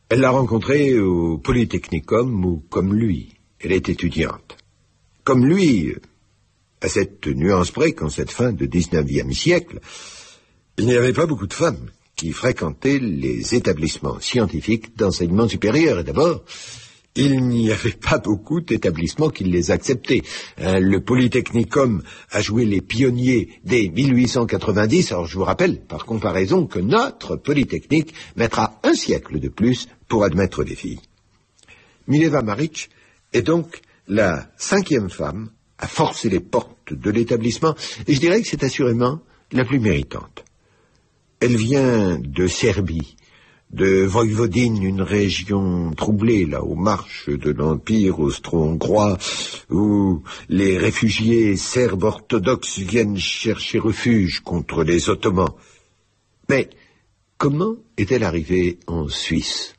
Elle l'a rencontré au Polytechnicum où, comme lui, elle est étudiante. Comme lui, à cette nuance près qu'en cette fin de 19e siècle, il n'y avait pas beaucoup de femmes qui fréquentaient les établissements scientifiques d'enseignement supérieur. Et d'abord, il n'y avait pas beaucoup d'établissements qui les acceptaient. Le Polytechnicum a joué les pionniers dès 1890. Alors je vous rappelle, par comparaison, que notre Polytechnique mettra 1 siècle de plus pour admettre des filles. Mileva Marić est donc la 5e femme à forcer les portes de l'établissement, et je dirais que c'est assurément la plus méritante. Elle vient de Serbie, de Voïvodine, une région troublée, là, aux marches de l'Empire austro-hongrois, où les réfugiés serbes orthodoxes viennent chercher refuge contre les Ottomans. Mais comment est-elle arrivée en Suisse?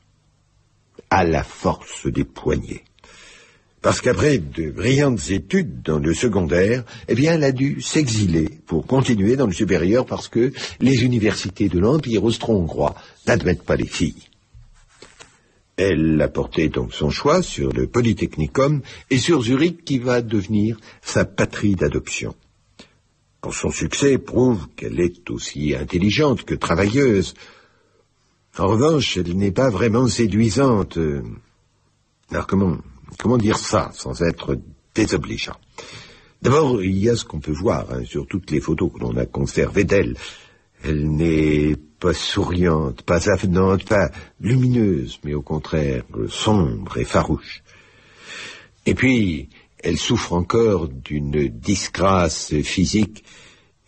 À la force des poignets. Parce qu'après de brillantes études dans le secondaire, eh bien, elle a dû s'exiler pour continuer dans le supérieur parce que les universités de l'Empire austro-hongrois n'admettent pas les filles. Elle a porté donc son choix sur le Polytechnicum et sur Zurich qui va devenir sa patrie d'adoption. Quand son succès prouve qu'elle est aussi intelligente que travailleuse. En revanche, elle n'est pas vraiment séduisante. Alors comment dire ça sans être désobligeant? D'abord, il y a ce qu'on peut voir sur toutes les photos que l'on a conservées d'elle. Elle n'est pas souriante, pas avenante, pas lumineuse, mais au contraire sombre et farouche. Et puis, elle souffre encore d'une disgrâce physique,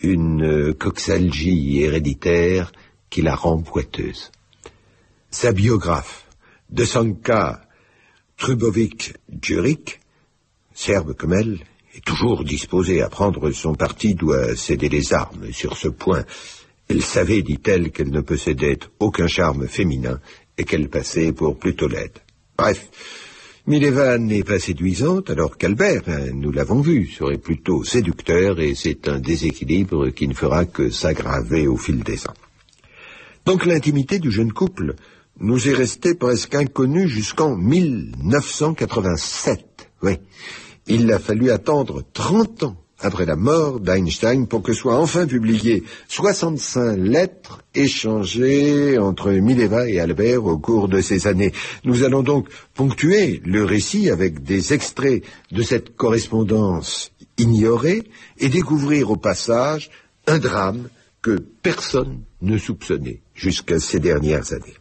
une coxalgie héréditaire qui la rend boiteuse. Sa biographe, Desanka Trubovic-Djuric, serbe comme elle, est toujours disposée à prendre son parti, doit céder les armes. Sur ce point, elle savait, dit-elle, qu'elle ne possédait aucun charme féminin et qu'elle passait pour plutôt laide. Bref, Mileva n'est pas séduisante, alors qu'Albert, nous l'avons vu, serait plutôt séducteur, et c'est un déséquilibre qui ne fera que s'aggraver au fil des ans. Donc l'intimité du jeune couple nous est restée presque inconnue jusqu'en 1987. Oui, il a fallu attendre 30 ans après la mort d'Einstein pour que soient enfin publiées 65 lettres échangées entre Mileva et Albert au cours de ces années. Nous allons donc ponctuer le récit avec des extraits de cette correspondance ignorée et découvrir au passage un drame que personne ne soupçonnait jusqu'à ces dernières années.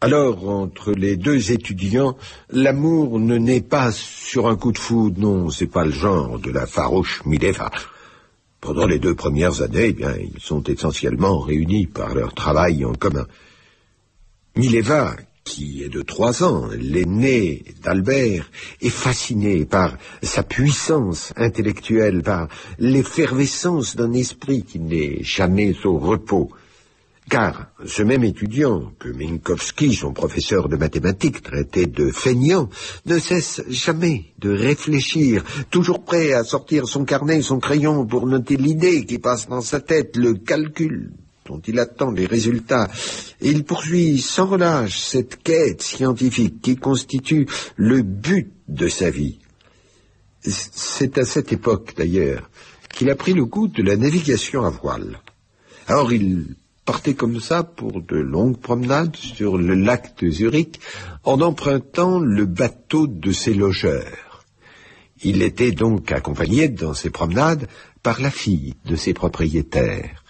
Alors, entre les deux étudiants, l'amour ne naît pas sur un coup de foudre, non, c'est pas le genre de la farouche Mileva. Pendant les 2 premières années, eh bien, ils sont essentiellement réunis par leur travail en commun. Mileva, qui est de 3 ans, l'aîné d'Albert, est fasciné par sa puissance intellectuelle, par l'effervescence d'un esprit qui n'est jamais au repos. Car ce même étudiant que Minkowski, son professeur de mathématiques, traitait de feignant, ne cesse jamais de réfléchir, toujours prêt à sortir son carnet et son crayon pour noter l'idée qui passe dans sa tête, le calcul dont il attend les résultats. Et il poursuit sans relâche cette quête scientifique qui constitue le but de sa vie. C'est à cette époque, d'ailleurs, qu'il a pris le goût de la navigation à voile. Alors il partait comme ça pour de longues promenades sur le lac de Zurich en empruntant le bateau de ses logeurs. Il était donc accompagné dans ses promenades par la fille de ses propriétaires,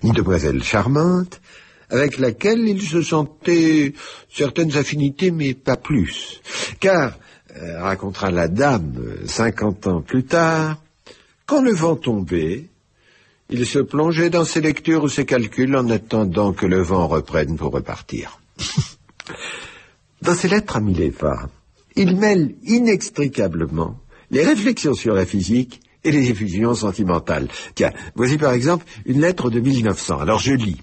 une demoiselle charmante, avec laquelle il se sentait certaines affinités, mais pas plus. Car, racontera la dame 50 ans plus tard, quand le vent tombait, il se plongeait dans ses lectures ou ses calculs en attendant que le vent reprenne pour repartir. Dans ses lettres à Mileva, il mêle inextricablement les réflexions sur la physique et les effusions sentimentales. Tiens, voici par exemple une lettre de 1900. Alors je lis.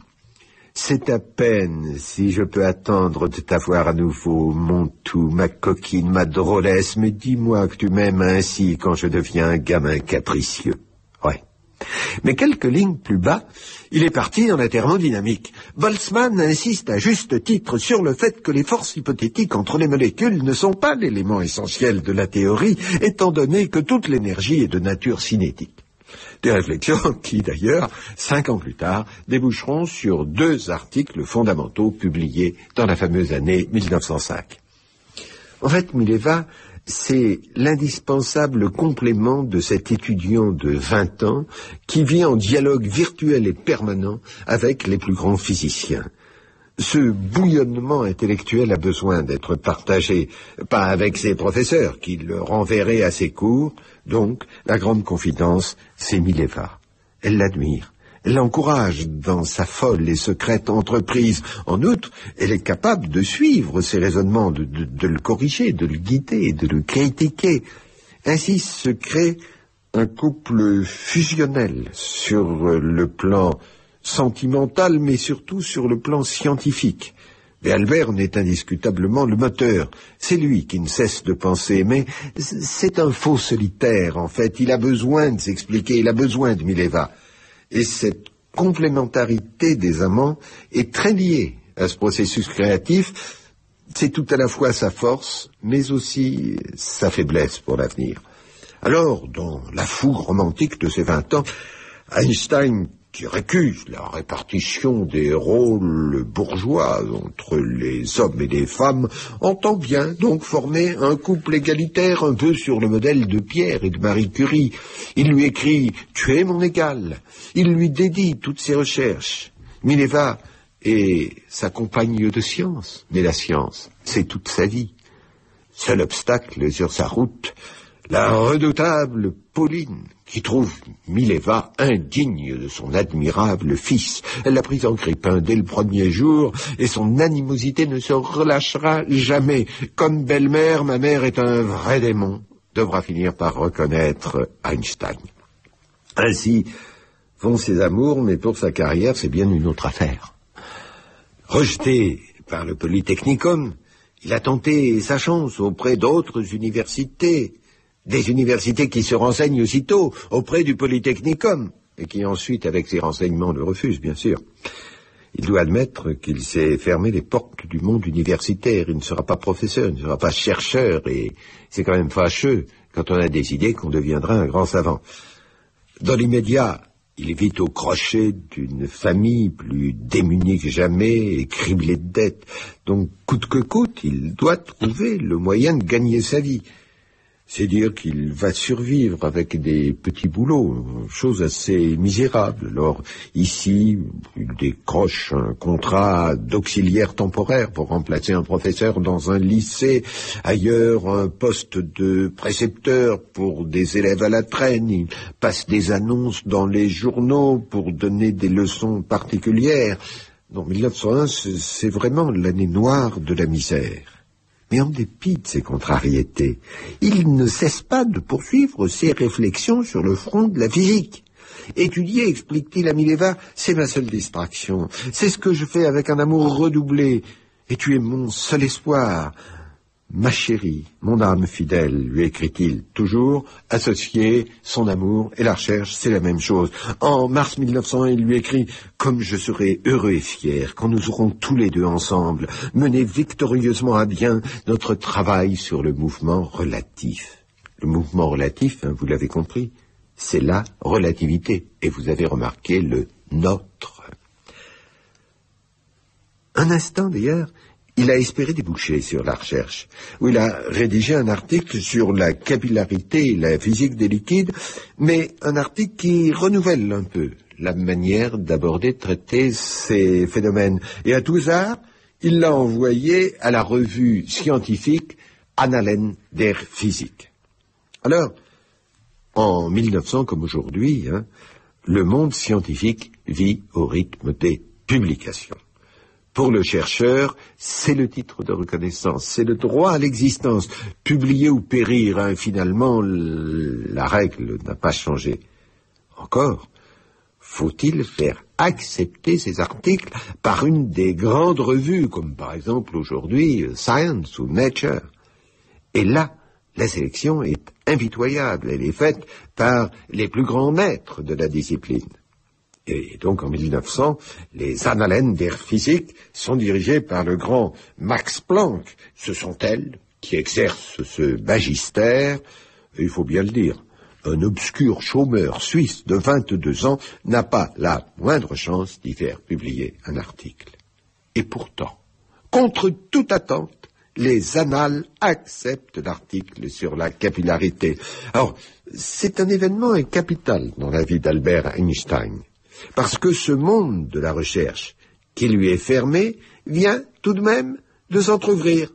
« C'est à peine si je peux attendre de t'avoir à nouveau, mon tout, ma coquine, ma drôlesse, mais dis-moi que tu m'aimes ainsi quand je deviens un gamin capricieux. » Ouais. Mais quelques lignes plus bas, il est parti en un thermodynamique. Boltzmann insiste à juste titre sur le fait que les forces hypothétiques entre les molécules ne sont pas l'élément essentiel de la théorie, étant donné que toute l'énergie est de nature cinétique. Des réflexions qui, d'ailleurs, 5 ans plus tard, déboucheront sur 2 articles fondamentaux publiés dans la fameuse année 1905. En fait, Mileva, c'est l'indispensable complément de cet étudiant de 20 ans qui vit en dialogue virtuel et permanent avec les plus grands physiciens. Ce bouillonnement intellectuel a besoin d'être partagé, pas avec ses professeurs, qui le renverraient à ses cours. Donc, la grande confidence, c'est Mileva. Elle l'admire, elle l'encourage dans sa folle et secrète entreprise. En outre, elle est capable de suivre ses raisonnements, de le corriger, de le guider, de le critiquer. Ainsi se crée un couple fusionnel sur le plan sentimental, mais surtout sur le plan scientifique. Mais Albert est indiscutablement le moteur. C'est lui qui ne cesse de penser, mais c'est un faux solitaire, en fait. Il a besoin de s'expliquer, il a besoin de Mileva. Et cette complémentarité des amants est très liée à ce processus créatif. C'est tout à la fois sa force, mais aussi sa faiblesse pour l'avenir. Alors, dans la fougue romantique de ses 20 ans, Einstein, qui récuse la répartition des rôles bourgeois entre les hommes et les femmes, entend bien donc former un couple égalitaire un peu sur le modèle de Pierre et de Marie Curie. Il lui écrit « Tu es mon égal ». Il lui dédie toutes ses recherches. Mileva est sa compagne de science, mais la science, c'est toute sa vie. Seul obstacle sur sa route, la redoutable Pauline, qui trouve Mileva indigne de son admirable fils. Elle l'a prise en grippin dès le premier jour, et son animosité ne se relâchera jamais. Comme belle-mère, ma mère est un vrai démon, devra finir par reconnaître Einstein. Ainsi vont ses amours, mais pour sa carrière, c'est bien une autre affaire. Rejeté par le Polytechnicum, il a tenté sa chance auprès d'autres universités, des universités qui se renseignent aussitôt auprès du Polytechnicum, et qui ensuite, avec ses renseignements, le refusent, bien sûr. Il doit admettre qu'il s'est fermé les portes du monde universitaire. Il ne sera pas professeur, il ne sera pas chercheur, et c'est quand même fâcheux quand on a décidé qu'on deviendra un grand savant. Dans l'immédiat, il est vite au crochet d'une famille plus démunie que jamais et criblée de dettes. Donc, coûte que coûte, il doit trouver le moyen de gagner sa vie. C'est dire qu'il va survivre avec des petits boulots, chose assez misérable. Alors, ici, il décroche un contrat d'auxiliaire temporaire pour remplacer un professeur dans un lycée. Ailleurs, un poste de précepteur pour des élèves à la traîne. Il passe des annonces dans les journaux pour donner des leçons particulières. Non, 1901, c'est vraiment l'année noire de la misère. Mais en dépit de ces contrariétés, il ne cesse pas de poursuivre ses réflexions sur le front de la physique. Étudier, explique-t-il à Mileva, c'est ma seule distraction. C'est ce que je fais avec un amour redoublé. Et tu es mon seul espoir. Ma chérie, mon âme fidèle, lui écrit-il, toujours associé, son amour et la recherche, c'est la même chose. En mars 1901, il lui écrit « Comme je serai heureux et fier quand nous aurons tous les deux ensemble mené victorieusement à bien notre travail sur le mouvement relatif. » Le mouvement relatif, vous l'avez compris, c'est la relativité. Et vous avez remarqué le nôtre. Un instant d'ailleurs, il a espéré déboucher sur la recherche, où il a rédigé un article sur la capillarité et la physique des liquides, mais un article qui renouvelle un peu la manière d'aborder, de traiter ces phénomènes. Et à tout hasard, il l'a envoyé à la revue scientifique Annalen der Physik. Alors, en 1900 comme aujourd'hui, le monde scientifique vit au rythme des publications. Pour le chercheur, c'est le titre de reconnaissance, c'est le droit à l'existence. Publier ou périr, finalement, la règle n'a pas changé. Encore, faut-il faire accepter ces articles par une des grandes revues, comme par exemple aujourd'hui Science ou Nature. Et là, la sélection est impitoyable, elle est faite par les plus grands maîtres de la discipline. Et donc en 1900, les Annalen der Physik sont dirigées par le grand Max Planck. Ce sont elles qui exercent ce magistère, et il faut bien le dire, un obscur chômeur suisse de 22 ans n'a pas la moindre chance d'y faire publier un article. Et pourtant, contre toute attente, les annales acceptent l'article sur la capillarité. Alors, c'est un événement capital dans la vie d'Albert Einstein. Parce que ce monde de la recherche qui lui est fermé vient tout de même de s'entr'ouvrir.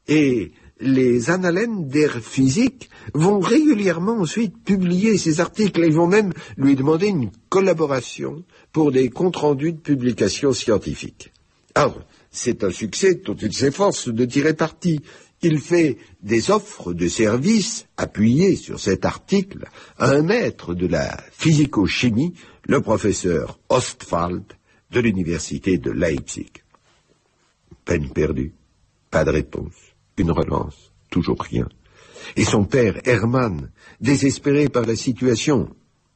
Et les Annalen der Physik vont régulièrement ensuite publier ces articles. Ils vont même lui demander une collaboration pour des comptes rendus de publications scientifiques. Alors, c'est un succès dont il s'efforce de tirer parti. Il fait des offres de services appuyées sur cet article à un maître de la physico-chimie, le professeur Ostwald de l'université de Leipzig. Peine perdue, pas de réponse, une relance, toujours rien. Et son père Hermann, désespéré par la situation,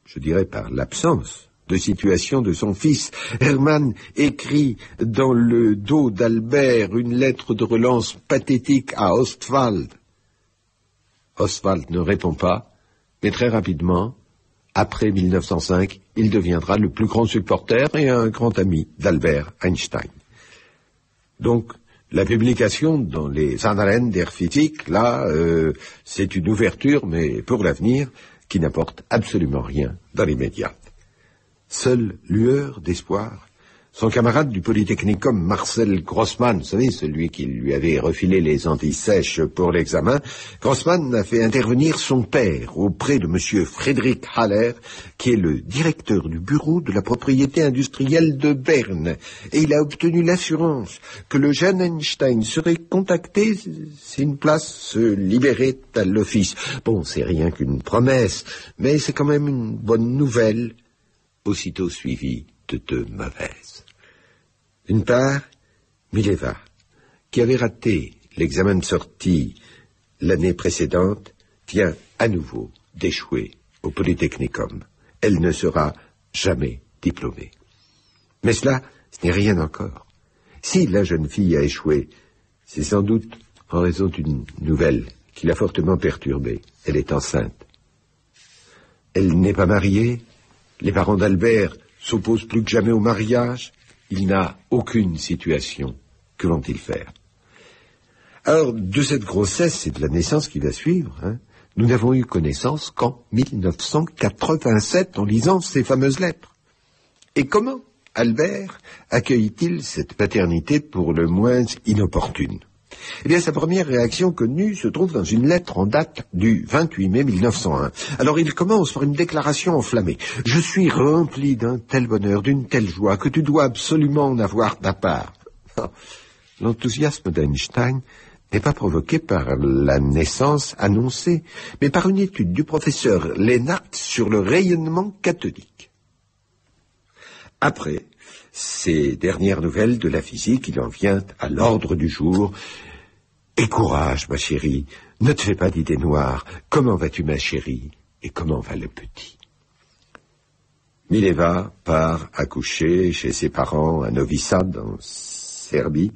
je dirais par l'absence de situation de son fils, Hermann écrit dans le dos d'Albert une lettre de relance pathétique à Ostwald. Ostwald ne répond pas, mais très rapidement, après 1905, il deviendra le plus grand supporter et un grand ami d'Albert Einstein. Donc, la publication dans les Annalen der Physik, là, c'est une ouverture, mais pour l'avenir, qui n'apporte absolument rien dans l'immédiat. Seule lueur d'espoir, son camarade du Polytechnicum, Marcel Grossmann, vous savez, celui qui lui avait refilé les antisèches pour l'examen, Grossmann a fait intervenir son père auprès de monsieur Friedrich Haller, qui est le directeur du bureau de la propriété industrielle de Berne, et il a obtenu l'assurance que le jeune Einstein serait contacté si une place se libérait à l'office. Bon, c'est rien qu'une promesse, mais c'est quand même une bonne nouvelle, aussitôt suivie de deux mauvaises. D'une part, Mileva, qui avait raté l'examen de sortie l'année précédente, vient à nouveau d'échouer au Polytechnicum. Elle ne sera jamais diplômée. Mais cela, ce n'est rien encore. Si la jeune fille a échoué, c'est sans doute en raison d'une nouvelle qui l'a fortement perturbée. Elle est enceinte. Elle n'est pas mariée. Les parents d'Albert s'opposent plus que jamais au mariage. Il n'a aucune situation. Que vont-ils faire? Alors, de cette grossesse et de la naissance qui va suivre, nous n'avons eu connaissance qu'en 1987 en lisant ces fameuses lettres. Et comment Albert accueille-t-il cette paternité pour le moins inopportune? Eh bien, sa première réaction connue se trouve dans une lettre en date du 28 mai 1901. Alors, il commence par une déclaration enflammée. « Je suis rempli d'un tel bonheur, d'une telle joie, que tu dois absolument en avoir ta part. » L'enthousiasme d'Einstein n'est pas provoqué par la naissance annoncée, mais par une étude du professeur Lennart sur le rayonnement cathodique. Après ces dernières nouvelles de la physique, il en vient à l'ordre du jour. « Et courage, ma chérie, ne te fais pas d'idées noires. Comment vas-tu, ma chérie, et comment va le petit ?» Mileva part accoucher chez ses parents à Novi Sad, en Serbie.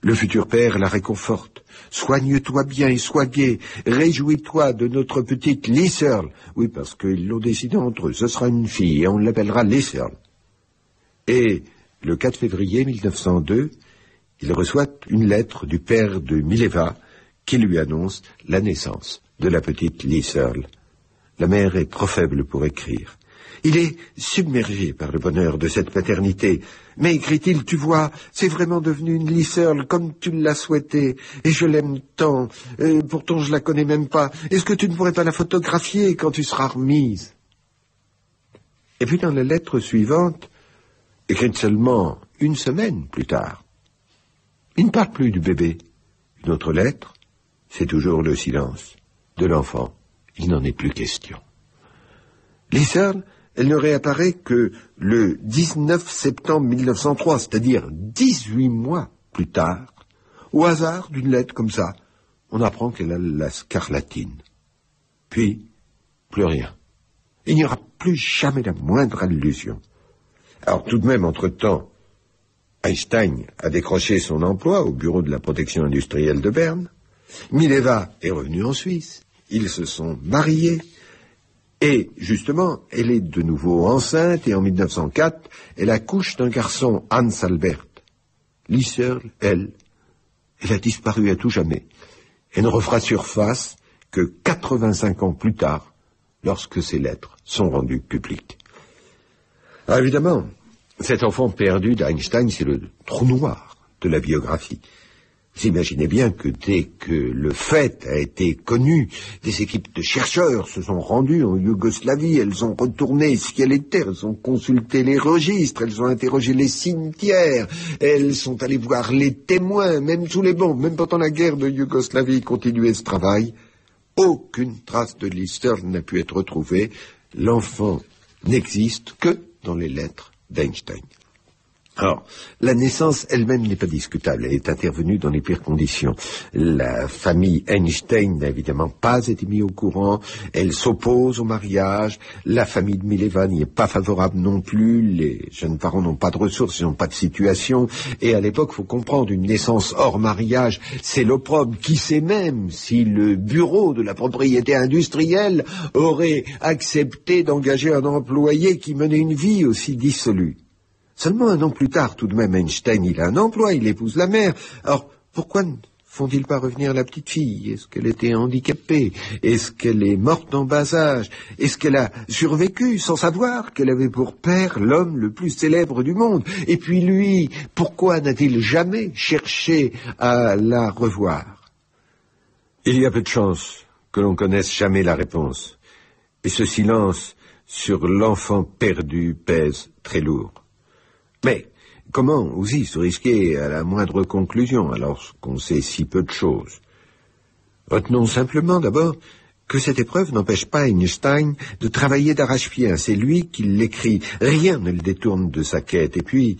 Le futur père la réconforte. « Soigne-toi bien et sois gai. Réjouis-toi de notre petite Liserl. » Oui, parce qu'ils l'ont décidé entre eux. Ce sera une fille et on l'appellera Liserl. Et le 4 février 1902, il reçoit une lettre du père de Mileva qui lui annonce la naissance de la petite Lee Searle. La mère est trop faible pour écrire. Il est submergé par le bonheur de cette paternité. Mais, écrit-il, tu vois, c'est vraiment devenu une Lee Searle comme tu l'as souhaité, et je l'aime tant, pourtant je la connais même pas. Est-ce que tu ne pourrais pas la photographier quand tu seras remise? Et puis dans la lettre suivante, écrite seulement une semaine plus tard, il ne parle plus du bébé. Une autre lettre, c'est toujours le silence de l'enfant. Il n'en est plus question. Lee Searle, elle ne réapparaît que le 19 septembre 1903, c'est-à-dire 18 mois plus tard. Au hasard d'une lettre comme ça, on apprend qu'elle a la scarlatine. Puis, plus rien. Il n'y aura plus jamais la moindre allusion. Alors tout de même, entre-temps, Einstein a décroché son emploi au bureau de la protection industrielle de Berne. Mileva est revenue en Suisse. Ils se sont mariés. Et, justement, elle est de nouveau enceinte et en 1904, elle accouche d'un garçon, Hans Albert. Lee Searle, elle a disparu à tout jamais. Elle ne refera surface que 85 ans plus tard, lorsque ses lettres sont rendues publiques. Alors évidemment, cet enfant perdu d'Einstein, c'est le trou noir de la biographie. Vous imaginez bien que dès que le fait a été connu, des équipes de chercheurs se sont rendues en Yougoslavie, elles ont retourné ciel et terre, elles ont consulté les registres, elles ont interrogé les cimetières, elles sont allées voir les témoins, même sous les bombes, même pendant la guerre de Yougoslavie, continuaient ce travail. Aucune trace de Lee Searle n'a pu être retrouvée. L'enfant n'existe que dans les lettres d'Einstein. Alors, la naissance elle-même n'est pas discutable, elle est intervenue dans les pires conditions. La famille Einstein n'a évidemment pas été mise au courant, elle s'oppose au mariage, la famille de Mileva n'y est pas favorable non plus, les jeunes parents n'ont pas de ressources, ils n'ont pas de situation, et à l'époque, il faut comprendre, une naissance hors mariage, c'est l'opprobre. Qui sait même si le bureau de la propriété industrielle aurait accepté d'engager un employé qui menait une vie aussi dissolue. Seulement un an plus tard, tout de même, Einstein, il a un emploi, il épouse la mère. Alors, pourquoi ne font-ils pas revenir la petite fille? Est-ce qu'elle était handicapée? Est-ce qu'elle est morte en bas âge? Est-ce qu'elle a survécu sans savoir qu'elle avait pour père l'homme le plus célèbre du monde? Et puis lui, pourquoi n'a-t-il jamais cherché à la revoir? Il y a peu de chances que l'on connaisse jamais la réponse. Et ce silence sur l'enfant perdu pèse très lourd. Mais comment aussi se risquer à la moindre conclusion alors qu'on sait si peu de choses? Retenons simplement d'abord que cette épreuve n'empêche pas Einstein de travailler d'arrache-pied. C'est lui qui l'écrit. Rien ne le détourne de sa quête. Et puis,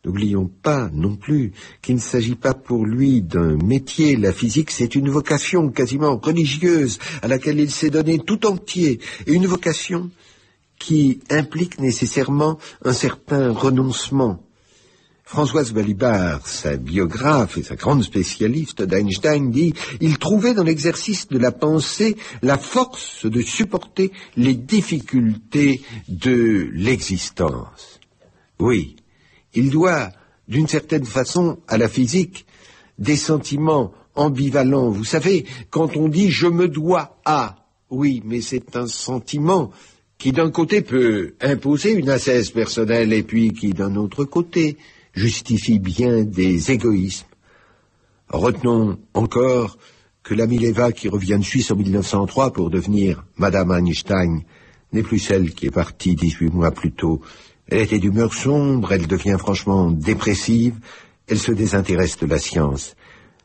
n'oublions pas non plus qu'il ne s'agit pas pour lui d'un métier. La physique, c'est une vocation quasiment religieuse à laquelle il s'est donné tout entier. Et une vocation qui implique nécessairement un certain renoncement. Françoise Balibar, sa biographe et sa grande spécialiste d'Einstein, dit « Il trouvait dans l'exercice de la pensée la force de supporter les difficultés de l'existence. » Oui, il doit, d'une certaine façon, à la physique, des sentiments ambivalents. Vous savez, quand on dit « je me dois à », oui, mais c'est un sentiment qui d'un côté peut imposer une ascèse personnelle et puis qui d'un autre côté justifie bien des égoïsmes. Retenons encore que la Mileva qui revient de Suisse en 1903 pour devenir Madame Einstein n'est plus celle qui est partie 18 mois plus tôt. Elle était d'humeur sombre, elle devient franchement dépressive, elle se désintéresse de la science.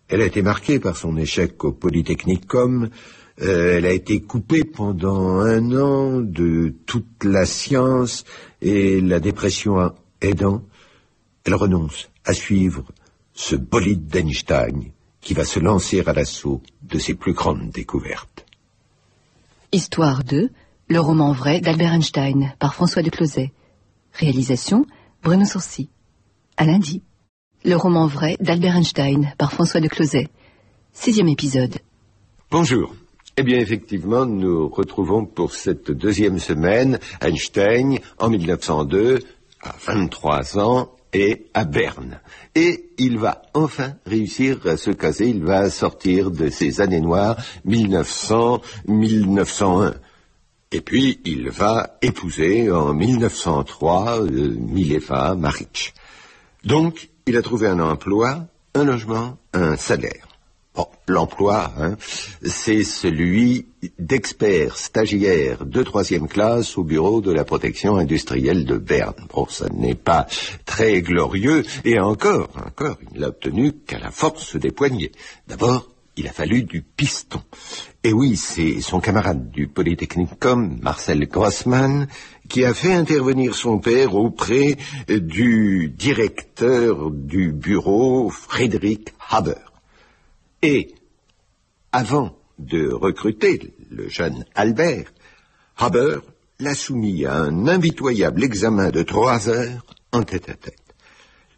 Elle a été marquée par son échec au Polytechnicum. Elle a été coupée pendant 1 an de toute la science et la dépression aidant, elle renonce à suivre ce bolide d'Einstein qui va se lancer à l'assaut de ses plus grandes découvertes. Histoire 2, le roman vrai d'Albert Einstein par François de Closet. Réalisation, Bruno Sourcy. À lundi. Le roman vrai d'Albert Einstein par François de Closet. 6e épisode. Bonjour. Eh bien, effectivement, nous retrouvons pour cette 2e semaine Einstein en 1902, à 23 ans, et à Berne. Et il va enfin réussir à se caser, il va sortir de ces années noires 1900-1901. Et puis il va épouser en 1903 Mileva Maric. Donc il a trouvé un emploi, un logement, un salaire. Bon, l'emploi, c'est celui d'expert stagiaire de 3e classe au bureau de la protection industrielle de Berne. Bon, ça n'est pas très glorieux, et encore, il l'a obtenu qu'à la force des poignets. D'abord, il a fallu du piston. Et oui, c'est son camarade du Polytechnicum, Marcel Grossmann, qui a fait intervenir son père auprès du directeur du bureau, Friedrich Haber. Et, avant de recruter le jeune Albert, Haber l'a soumis à un impitoyable examen de 3 heures en tête-à-tête.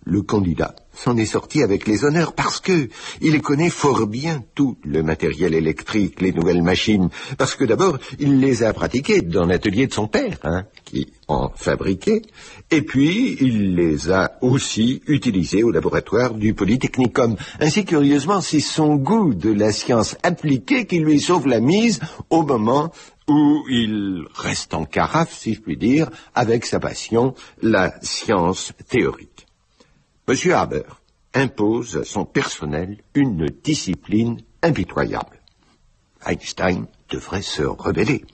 Le candidat s'en est sorti avec les honneurs parce que il connaît fort bien tout le matériel électrique, les nouvelles machines, parce que d'abord, il les a pratiquées dans l'atelier de son père, qui en fabriquait, et puis il les a aussi utilisées au laboratoire du Polytechnicum. Ainsi, curieusement, c'est son goût de la science appliquée qui lui sauve la mise au moment où il reste en carafe, si je puis dire, avec sa passion, la science théorique. Monsieur Haber impose à son personnel une discipline impitoyable. Einstein devrait se rebeller.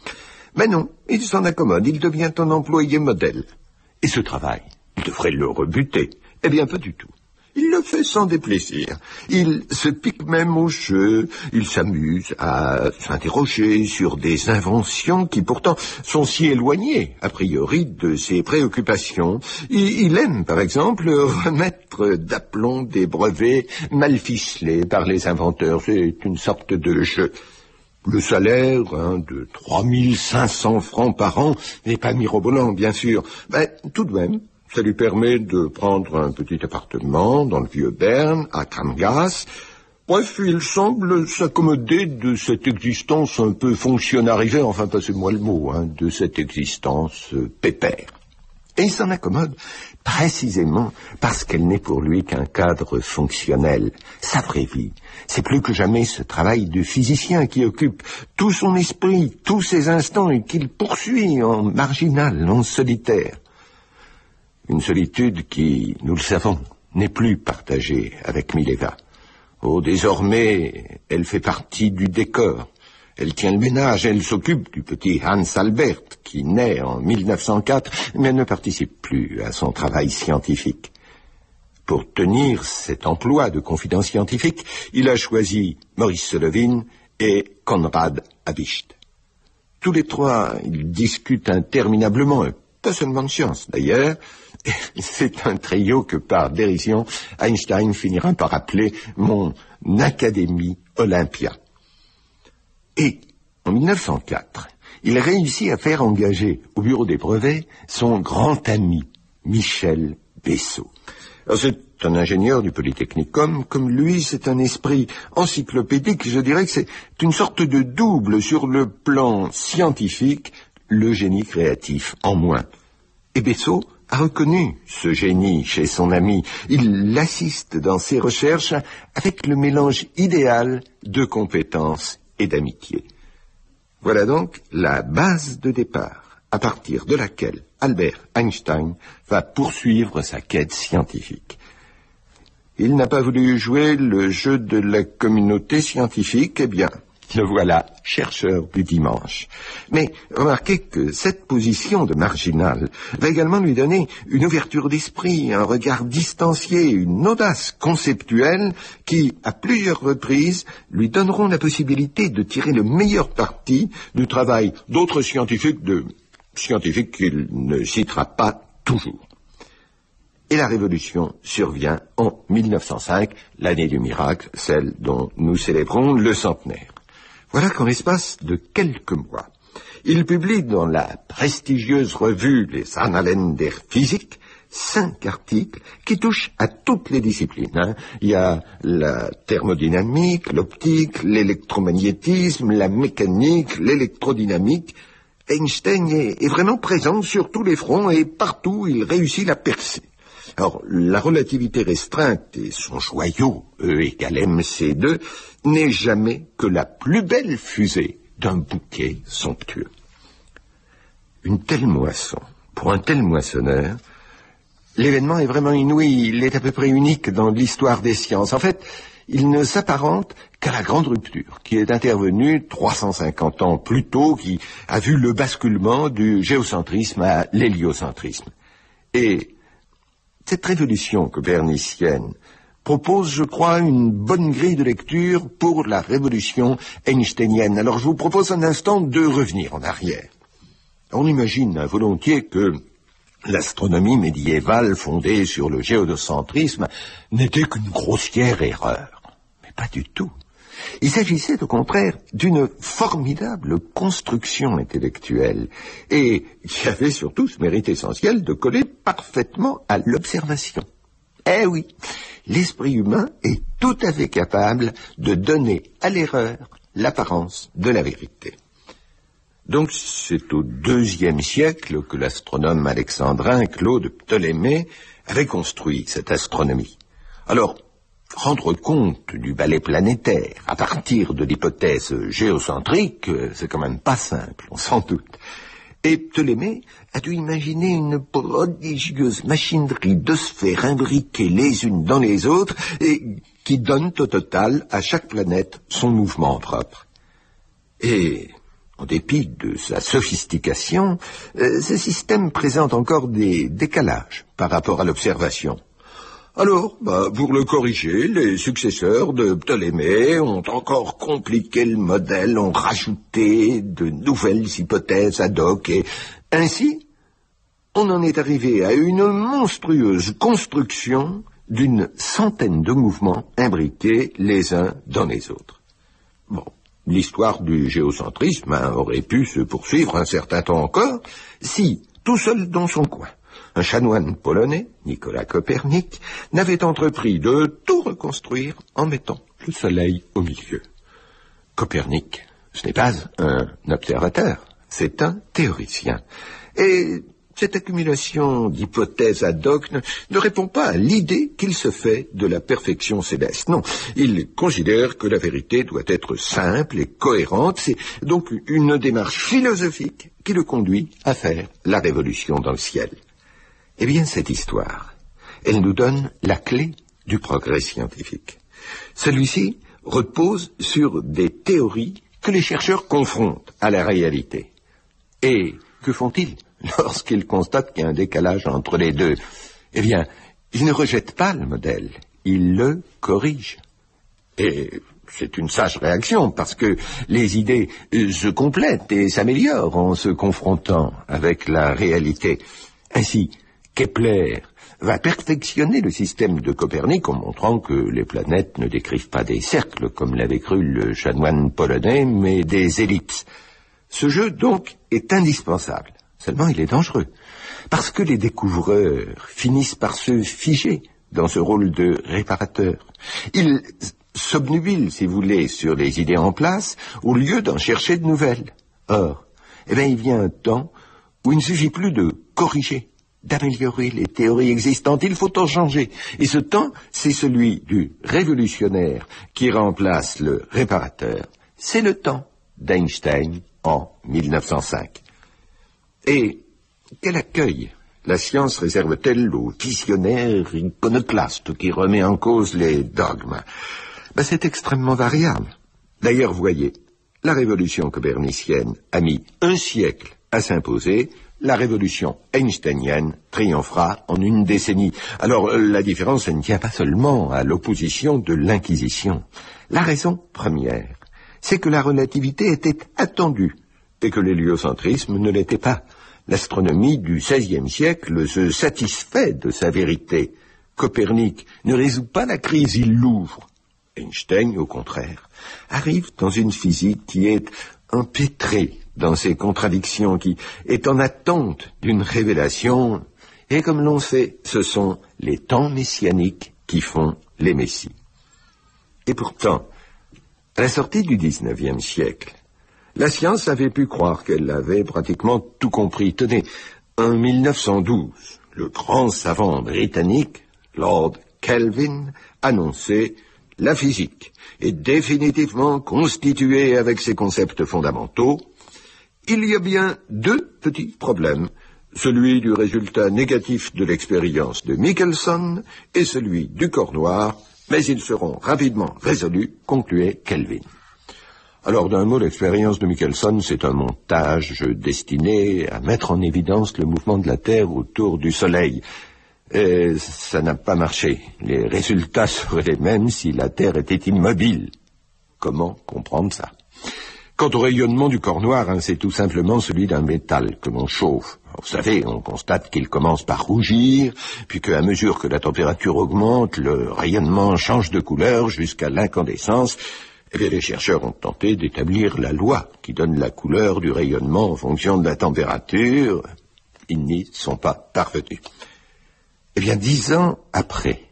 Mais non, il s'en accommode, il devient un employé modèle. Et ce travail, il devrait le rebuter. Eh bien, pas du tout. Il le fait sans déplaisir. Il se pique même au jeu. Il s'amuse à s'interroger sur des inventions qui pourtant sont si éloignées, a priori, de ses préoccupations. Il aime, par exemple, remettre d'aplomb des brevets mal ficelés par les inventeurs. C'est une sorte de jeu. Le salaire de 3500 francs par an n'est pas mirobolant, bien sûr. Mais tout de même, ça lui permet de prendre un petit appartement dans le vieux Berne, à Kramgas. Bref, il semble s'accommoder de cette existence un peu fonctionnarisée, enfin, passez-moi le mot, de cette existence pépère. Et il s'en accommode précisément parce qu'elle n'est pour lui qu'un cadre fonctionnel. Sa vraie vie, c'est plus que jamais ce travail de physicien qui occupe tout son esprit, tous ses instants et qu'il poursuit en marginal, en solitaire. Une solitude qui, nous le savons, n'est plus partagée avec Mileva. Oh, désormais, elle fait partie du décor. Elle tient le ménage, elle s'occupe du petit Hans Albert, qui naît en 1904, mais elle ne participe plus à son travail scientifique. Pour tenir cet emploi de confident scientifique, il a choisi Maurice Solowin et Konrad Habicht. Tous les trois, ils discutent interminablement, pas seulement de science d'ailleurs. C'est un trio que par dérision, Einstein finira par appeler mon Académie Olympia. Et, en 1904, il réussit à faire engager au bureau des brevets son grand ami, Michel Bessot. Alors, c'est un ingénieur du Polytechnicum, comme lui, c'est un esprit encyclopédique, je dirais que c'est une sorte de double sur le plan scientifique, le génie créatif en moins. Et Bessot a reconnu ce génie chez son ami. Il l'assiste dans ses recherches avec le mélange idéal de compétences et d'amitié. Voilà donc la base de départ, à partir de laquelle Albert Einstein va poursuivre sa quête scientifique. Il n'a pas voulu jouer le jeu de la communauté scientifique, eh bien, le voilà, chercheur du dimanche. Mais remarquez que cette position de marginal va également lui donner une ouverture d'esprit, un regard distancié, une audace conceptuelle qui, à plusieurs reprises, lui donneront la possibilité de tirer le meilleur parti du travail d'autres scientifiques, qu'il ne citera pas toujours. Et la révolution survient en 1905, l'année du miracle, celle dont nous célébrons le centenaire. Voilà qu'en l'espace de quelques mois, il publie dans la prestigieuse revue Les Annalen der Physik 5 articles qui touchent à toutes les disciplines. Il y a la thermodynamique, l'optique, l'électromagnétisme, la mécanique, l'électrodynamique. Einstein est vraiment présent sur tous les fronts et partout il réussit la percée. Alors, la relativité restreinte et son joyau, E égale mc2, n'est jamais que la plus belle fusée d'un bouquet somptueux. Une telle moisson, pour un tel moissonneur, l'événement est vraiment inouï, il est à peu près unique dans l'histoire des sciences. En fait, il ne s'apparente qu'à la grande rupture qui est intervenue 350 ans plus tôt, qui a vu le basculement du géocentrisme à l'héliocentrisme. Et cette révolution copernicienne propose, je crois, une bonne grille de lecture pour la révolution einsteinienne. Alors je vous propose un instant de revenir en arrière. On imagine volontiers que l'astronomie médiévale fondée sur le géocentrisme n'était qu'une grossière erreur. Mais pas du tout. Il s'agissait au contraire d'une formidable construction intellectuelle et qui avait surtout ce mérite essentiel de coller parfaitement à l'observation. Eh oui, l'esprit humain est tout à fait capable de donner à l'erreur l'apparence de la vérité. Donc c'est au IIe siècle que l'astronome alexandrin Claude Ptolémée avait construit cette astronomie. Alors, rendre compte du balai planétaire à partir de l'hypothèse géocentrique, c'est quand même pas simple, on s'en doute. Et Ptolémée a dû imaginer une prodigieuse machinerie de sphères imbriquées les unes dans les autres et qui donnent au total à chaque planète son mouvement propre. Et en dépit de sa sophistication, ce système présente encore des décalages par rapport à l'observation. Alors, pour le corriger, les successeurs de Ptolémée ont encore compliqué le modèle, ont rajouté de nouvelles hypothèses ad hoc, et ainsi, on en est arrivé à une monstrueuse construction d'une centaine de mouvements imbriqués les uns dans les autres. Bon, l'histoire du géocentrisme aurait pu se poursuivre un certain temps encore, si, tout seul dans son coin, un chanoine polonais, Nicolas Copernic, n'avait entrepris de tout reconstruire en mettant le soleil au milieu. Copernic, ce n'est pas un observateur, c'est un théoricien. Et cette accumulation d'hypothèses ad hoc ne répond pas à l'idée qu'il se fait de la perfection céleste. Non, il considère que la vérité doit être simple et cohérente. C'est donc une démarche philosophique qui le conduit à faire la révolution dans le ciel. Eh bien, cette histoire, elle nous donne la clé du progrès scientifique. Celui-ci repose sur des théories que les chercheurs confrontent à la réalité. Et que font-ils lorsqu'ils constatent qu'il y a un décalage entre les deux? Eh bien, ils ne rejettent pas le modèle, ils le corrigent. Et c'est une sage réaction, parce que les idées se complètent et s'améliorent en se confrontant avec la réalité. Ainsi, Kepler va perfectionner le système de Copernic en montrant que les planètes ne décrivent pas des cercles, comme l'avait cru le chanoine polonais, mais des ellipses. Ce jeu, donc, est indispensable. Seulement, il est dangereux, parce que les découvreurs finissent par se figer dans ce rôle de réparateur. Ils s'obnubilent, si vous voulez, sur les idées en place, au lieu d'en chercher de nouvelles. Or, il vient un temps où il ne suffit plus de corriger, d'améliorer les théories existantes, il faut en changer. Et ce temps, c'est celui du révolutionnaire qui remplace le réparateur. C'est le temps d'Einstein en 1905. Et quel accueil la science réserve-t-elle aux visionnaires iconoclastes qui remet en cause les dogmes? C'est extrêmement variable. D'ailleurs, voyez, la révolution copernicienne a mis 1 siècle à s'imposer. La révolution einsteinienne triomphera en 1 décennie. Alors, la différence ne tient pas seulement à l'opposition de l'Inquisition. La raison première, c'est que la relativité était attendue et que l'héliocentrisme ne l'était pas. L'astronomie du XVIe siècle se satisfait de sa vérité. Copernic ne résout pas la crise, il l'ouvre. Einstein, au contraire, arrive dans une physique qui est empêtrée dans ses contradictions, qui est en attente d'une révélation, et comme l'on sait, ce sont les temps messianiques qui font les messies. Et pourtant, à la sortie du XIXe siècle, la science avait pu croire qu'elle avait pratiquement tout compris. Tenez, en 1912, le grand savant britannique, Lord Kelvin, annonçait « La physique est définitivement constituée avec ses concepts fondamentaux. Il y a bien deux petits problèmes, celui du résultat négatif de l'expérience de Michelson et celui du corps noir, mais ils seront rapidement résolus, concluait Kelvin. » Alors, d'un mot, l'expérience de Michelson, c'est un montage destiné à mettre en évidence le mouvement de la Terre autour du Soleil. Et ça n'a pas marché. Les résultats seraient les mêmes si la Terre était immobile. Comment comprendre ça? Quant au rayonnement du corps noir, c'est tout simplement celui d'un métal que l'on chauffe. Vous savez, on constate qu'il commence par rougir, puis qu'à mesure que la température augmente, le rayonnement change de couleur jusqu'à l'incandescence. Eh bien, les chercheurs ont tenté d'établir la loi qui donne la couleur du rayonnement en fonction de la température. Ils n'y sont pas parvenus. Eh bien, 10 ans après,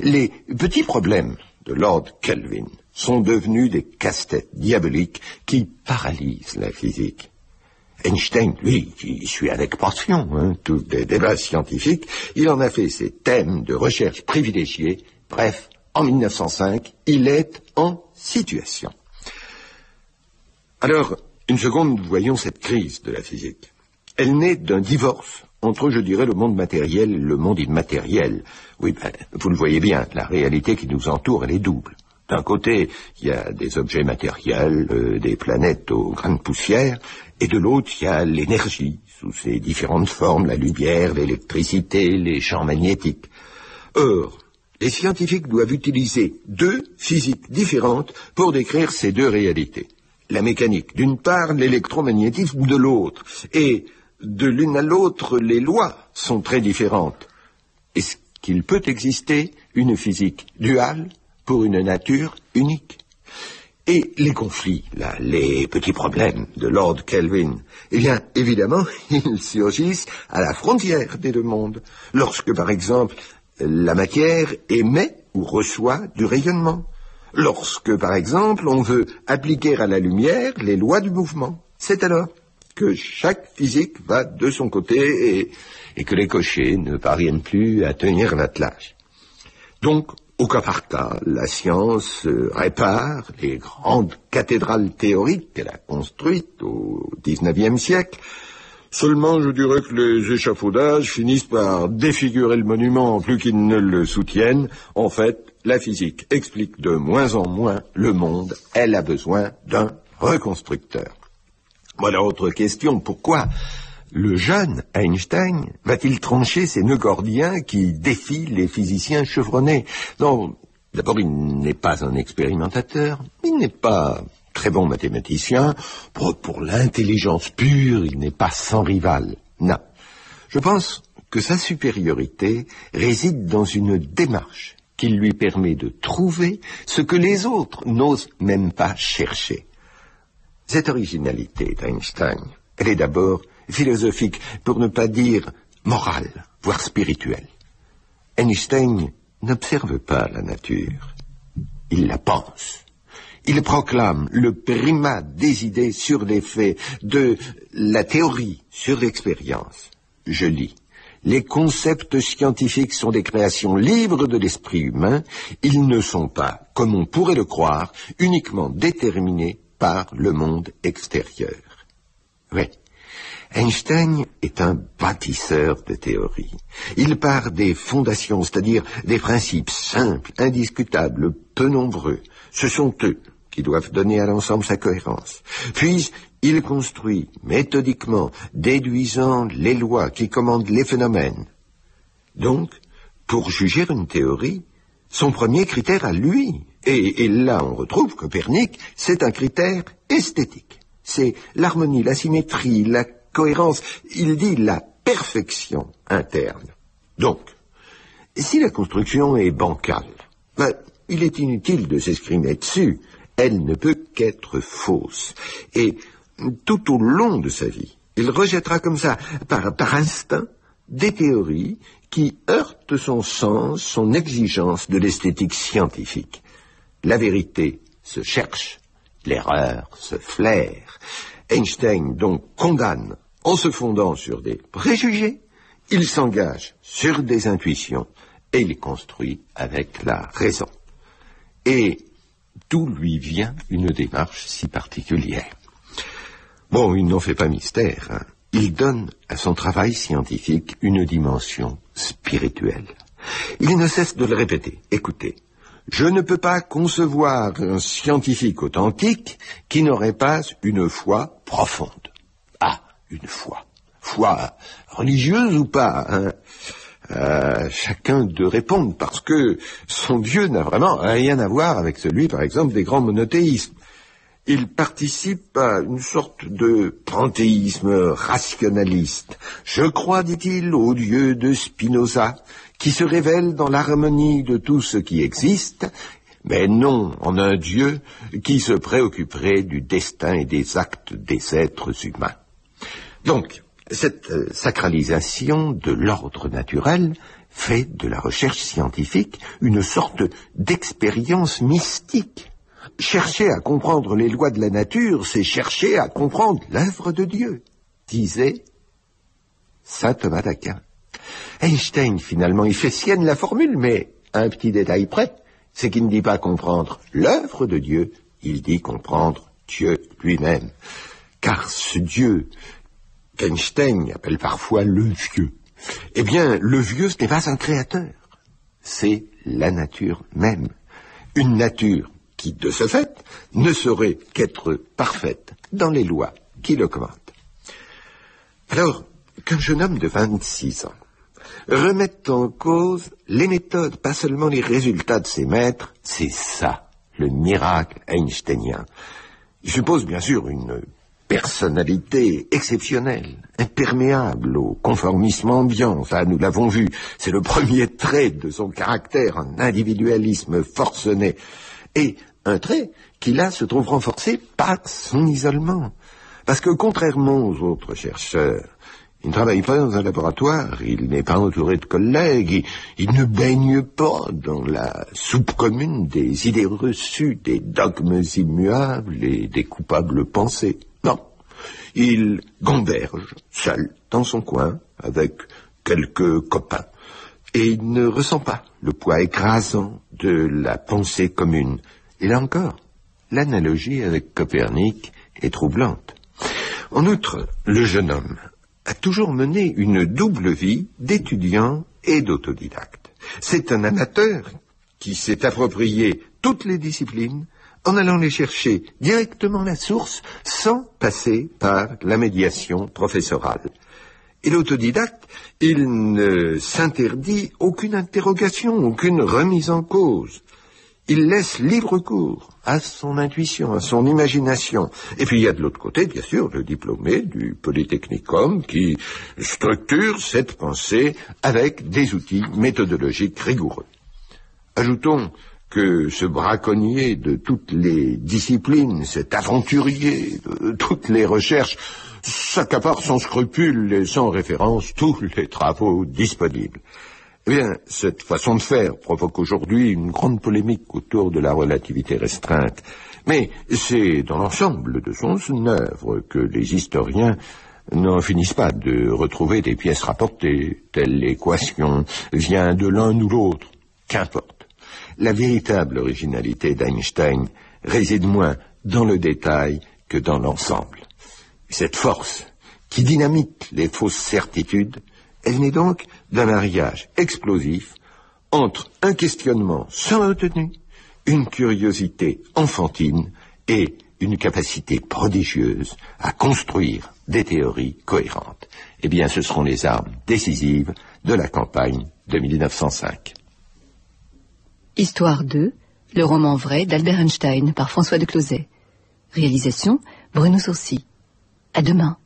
les petits problèmes de Lord Kelvin sont devenus des casse-têtes diaboliques qui paralysent la physique. Einstein, lui, qui suit avec passion tous les débats scientifiques, il en a fait ses thèmes de recherche privilégiés. Bref, en 1905, il est en situation. Alors, une seconde, voyons cette crise de la physique. Elle naît d'un divorce entre, je dirais, le monde matériel et le monde immatériel. Oui, vous le voyez bien, la réalité qui nous entoure, elle est double. D'un côté, il y a des objets matériels, des planètes aux grains de poussière, et de l'autre, il y a l'énergie, sous ses différentes formes, la lumière, l'électricité, les champs magnétiques. Or, les scientifiques doivent utiliser deux physiques différentes pour décrire ces deux réalités. La mécanique d'une part, l'électromagnétisme de l'autre. Et de l'une à l'autre, les lois sont très différentes. Est-ce qu'il peut exister une physique duale pour une nature unique? Et les conflits, là, les petits problèmes de Lord Kelvin, eh bien, évidemment, ils surgissent à la frontière des deux mondes. Lorsque, par exemple, la matière émet ou reçoit du rayonnement. Lorsque, par exemple, on veut appliquer à la lumière les lois du mouvement. C'est alors que chaque physique va de son côté et que les cochers ne parviennent plus à tenir l'attelage. Donc, au cas par cas, la science répare les grandes cathédrales théoriques qu'elle a construites au XIXe siècle. Seulement, je dirais que les échafaudages finissent par défigurer le monument plus qu'ils ne le soutiennent. En fait, la physique explique de moins en moins le monde. Elle a besoin d'un reconstructeur. Voilà autre question. Pourquoi le jeune Einstein va-t-il trancher ces nœuds gordiens qui défient les physiciens chevronnés? Non, d'abord, il n'est pas un expérimentateur. Il n'est pas très bon mathématicien. Pour l'intelligence pure, il n'est pas sans rival. Non. Je pense que sa supériorité réside dans une démarche qui lui permet de trouver ce que les autres n'osent même pas chercher. Cette originalité d'Einstein, elle est d'abord philosophique, pour ne pas dire morale, voire spirituelle. Einstein n'observe pas la nature, il la pense. Il proclame le primat des idées sur les faits, de la théorie sur l'expérience. Je lis. Les concepts scientifiques sont des créations libres de l'esprit humain. Ils ne sont pas, comme on pourrait le croire, uniquement déterminés par le monde extérieur. Oui. Einstein est un bâtisseur de théories. Il part des fondations, c'est-à-dire des principes simples, indiscutables, peu nombreux. Ce sont eux qui doivent donner à l'ensemble sa cohérence. Puis, il construit méthodiquement, déduisant les lois qui commandent les phénomènes. Donc, pour juger une théorie, son premier critère à lui, et là on retrouve Copernic, c'est un critère esthétique. C'est l'harmonie, la symétrie, la cohérence, il dit la perfection interne. Donc, si la construction est bancale, il est inutile de s'exprimer dessus. Elle ne peut qu'être fausse. Et tout au long de sa vie, il rejettera comme ça, par instinct, des théories qui heurtent son sens, son exigence de l'esthétique scientifique. La vérité se cherche, l'erreur se flaire. Einstein donc condamne, en se fondant sur des préjugés, il s'engage sur des intuitions et il construit avec la raison. Et d'où lui vient une démarche si particulière? Bon, il n'en fait pas mystère, hein. Il donne à son travail scientifique une dimension spirituelle. Il ne cesse de le répéter. Écoutez, je ne peux pas concevoir un scientifique authentique qui n'aurait pas une foi profonde. Ah, une foi. Foi religieuse ou pas, hein? Chacun de répondre, parce que son Dieu n'a vraiment rien à voir avec celui, par exemple, des grands monothéismes. Il participe à une sorte de panthéisme rationaliste. Je crois, dit-il, au Dieu de Spinoza, qui se révèle dans l'harmonie de tout ce qui existe, mais non en un Dieu qui se préoccuperait du destin et des actes des êtres humains. Donc, cette sacralisation de l'ordre naturel fait de la recherche scientifique une sorte d'expérience mystique. Chercher à comprendre les lois de la nature, c'est chercher à comprendre l'œuvre de Dieu, disait saint Thomas d'Aquin. Einstein, finalement, il fait sienne la formule, mais à un petit détail près, c'est qu'il ne dit pas comprendre l'œuvre de Dieu, il dit comprendre Dieu lui-même. Car ce Dieu qu'Einstein appelle parfois le vieux, eh bien, le vieux, ce n'est pas un créateur, c'est la nature même. Une nature qui, de ce fait, ne saurait qu'être parfaite dans les lois qui le commandent. Alors, qu'un jeune homme de 26 ans remette en cause les méthodes, pas seulement les résultats de ses maîtres, c'est ça, le miracle einsteinien. Il suppose bien sûr une personnalité exceptionnelle, imperméable au conformisme ambiant, ça nous l'avons vu, c'est le premier trait de son caractère, un individualisme forcené, et un trait qui là se trouve renforcé par son isolement, parce que contrairement aux autres chercheurs, il ne travaille pas dans un laboratoire, il n'est pas entouré de collègues, il ne baigne pas dans la soupe commune des idées reçues, des dogmes immuables et des coupables pensées. Non, il gamberge, seul, dans son coin, avec quelques copains, et il ne ressent pas le poids écrasant de la pensée commune. Et là encore, l'analogie avec Copernic est troublante. En outre, le jeune homme a toujours mené une double vie d'étudiant et d'autodidacte. C'est un amateur qui s'est approprié toutes les disciplines en allant les chercher directement à la source sans passer par la médiation professorale. Et l'autodidacte, il ne s'interdit aucune interrogation, aucune remise en cause. Il laisse libre cours à son intuition, à son imagination. Et puis il y a de l'autre côté, bien sûr, le diplômé du Polytechnicum qui structure cette pensée avec des outils méthodologiques rigoureux. Ajoutons que ce braconnier de toutes les disciplines, cet aventurier de toutes les recherches, s'accapare sans scrupule et sans référence tous les travaux disponibles. Eh bien, cette façon de faire provoque aujourd'hui une grande polémique autour de la relativité restreinte. Mais c'est dans l'ensemble de son œuvre que les historiens n'en finissent pas de retrouver des pièces rapportées, telle l'équation vient de l'un ou l'autre. Qu'importe. La véritable originalité d'Einstein réside moins dans le détail que dans l'ensemble. Cette force qui dynamite les fausses certitudes, elle naît donc d'un mariage explosif entre un questionnement sans retenue, une curiosité enfantine et une capacité prodigieuse à construire des théories cohérentes. Eh bien, ce seront les armes décisives de la campagne de 1905. Histoire 2, le roman vrai d'Albert Einstein par François de Closet. Réalisation, Bruno Sourcy. À demain.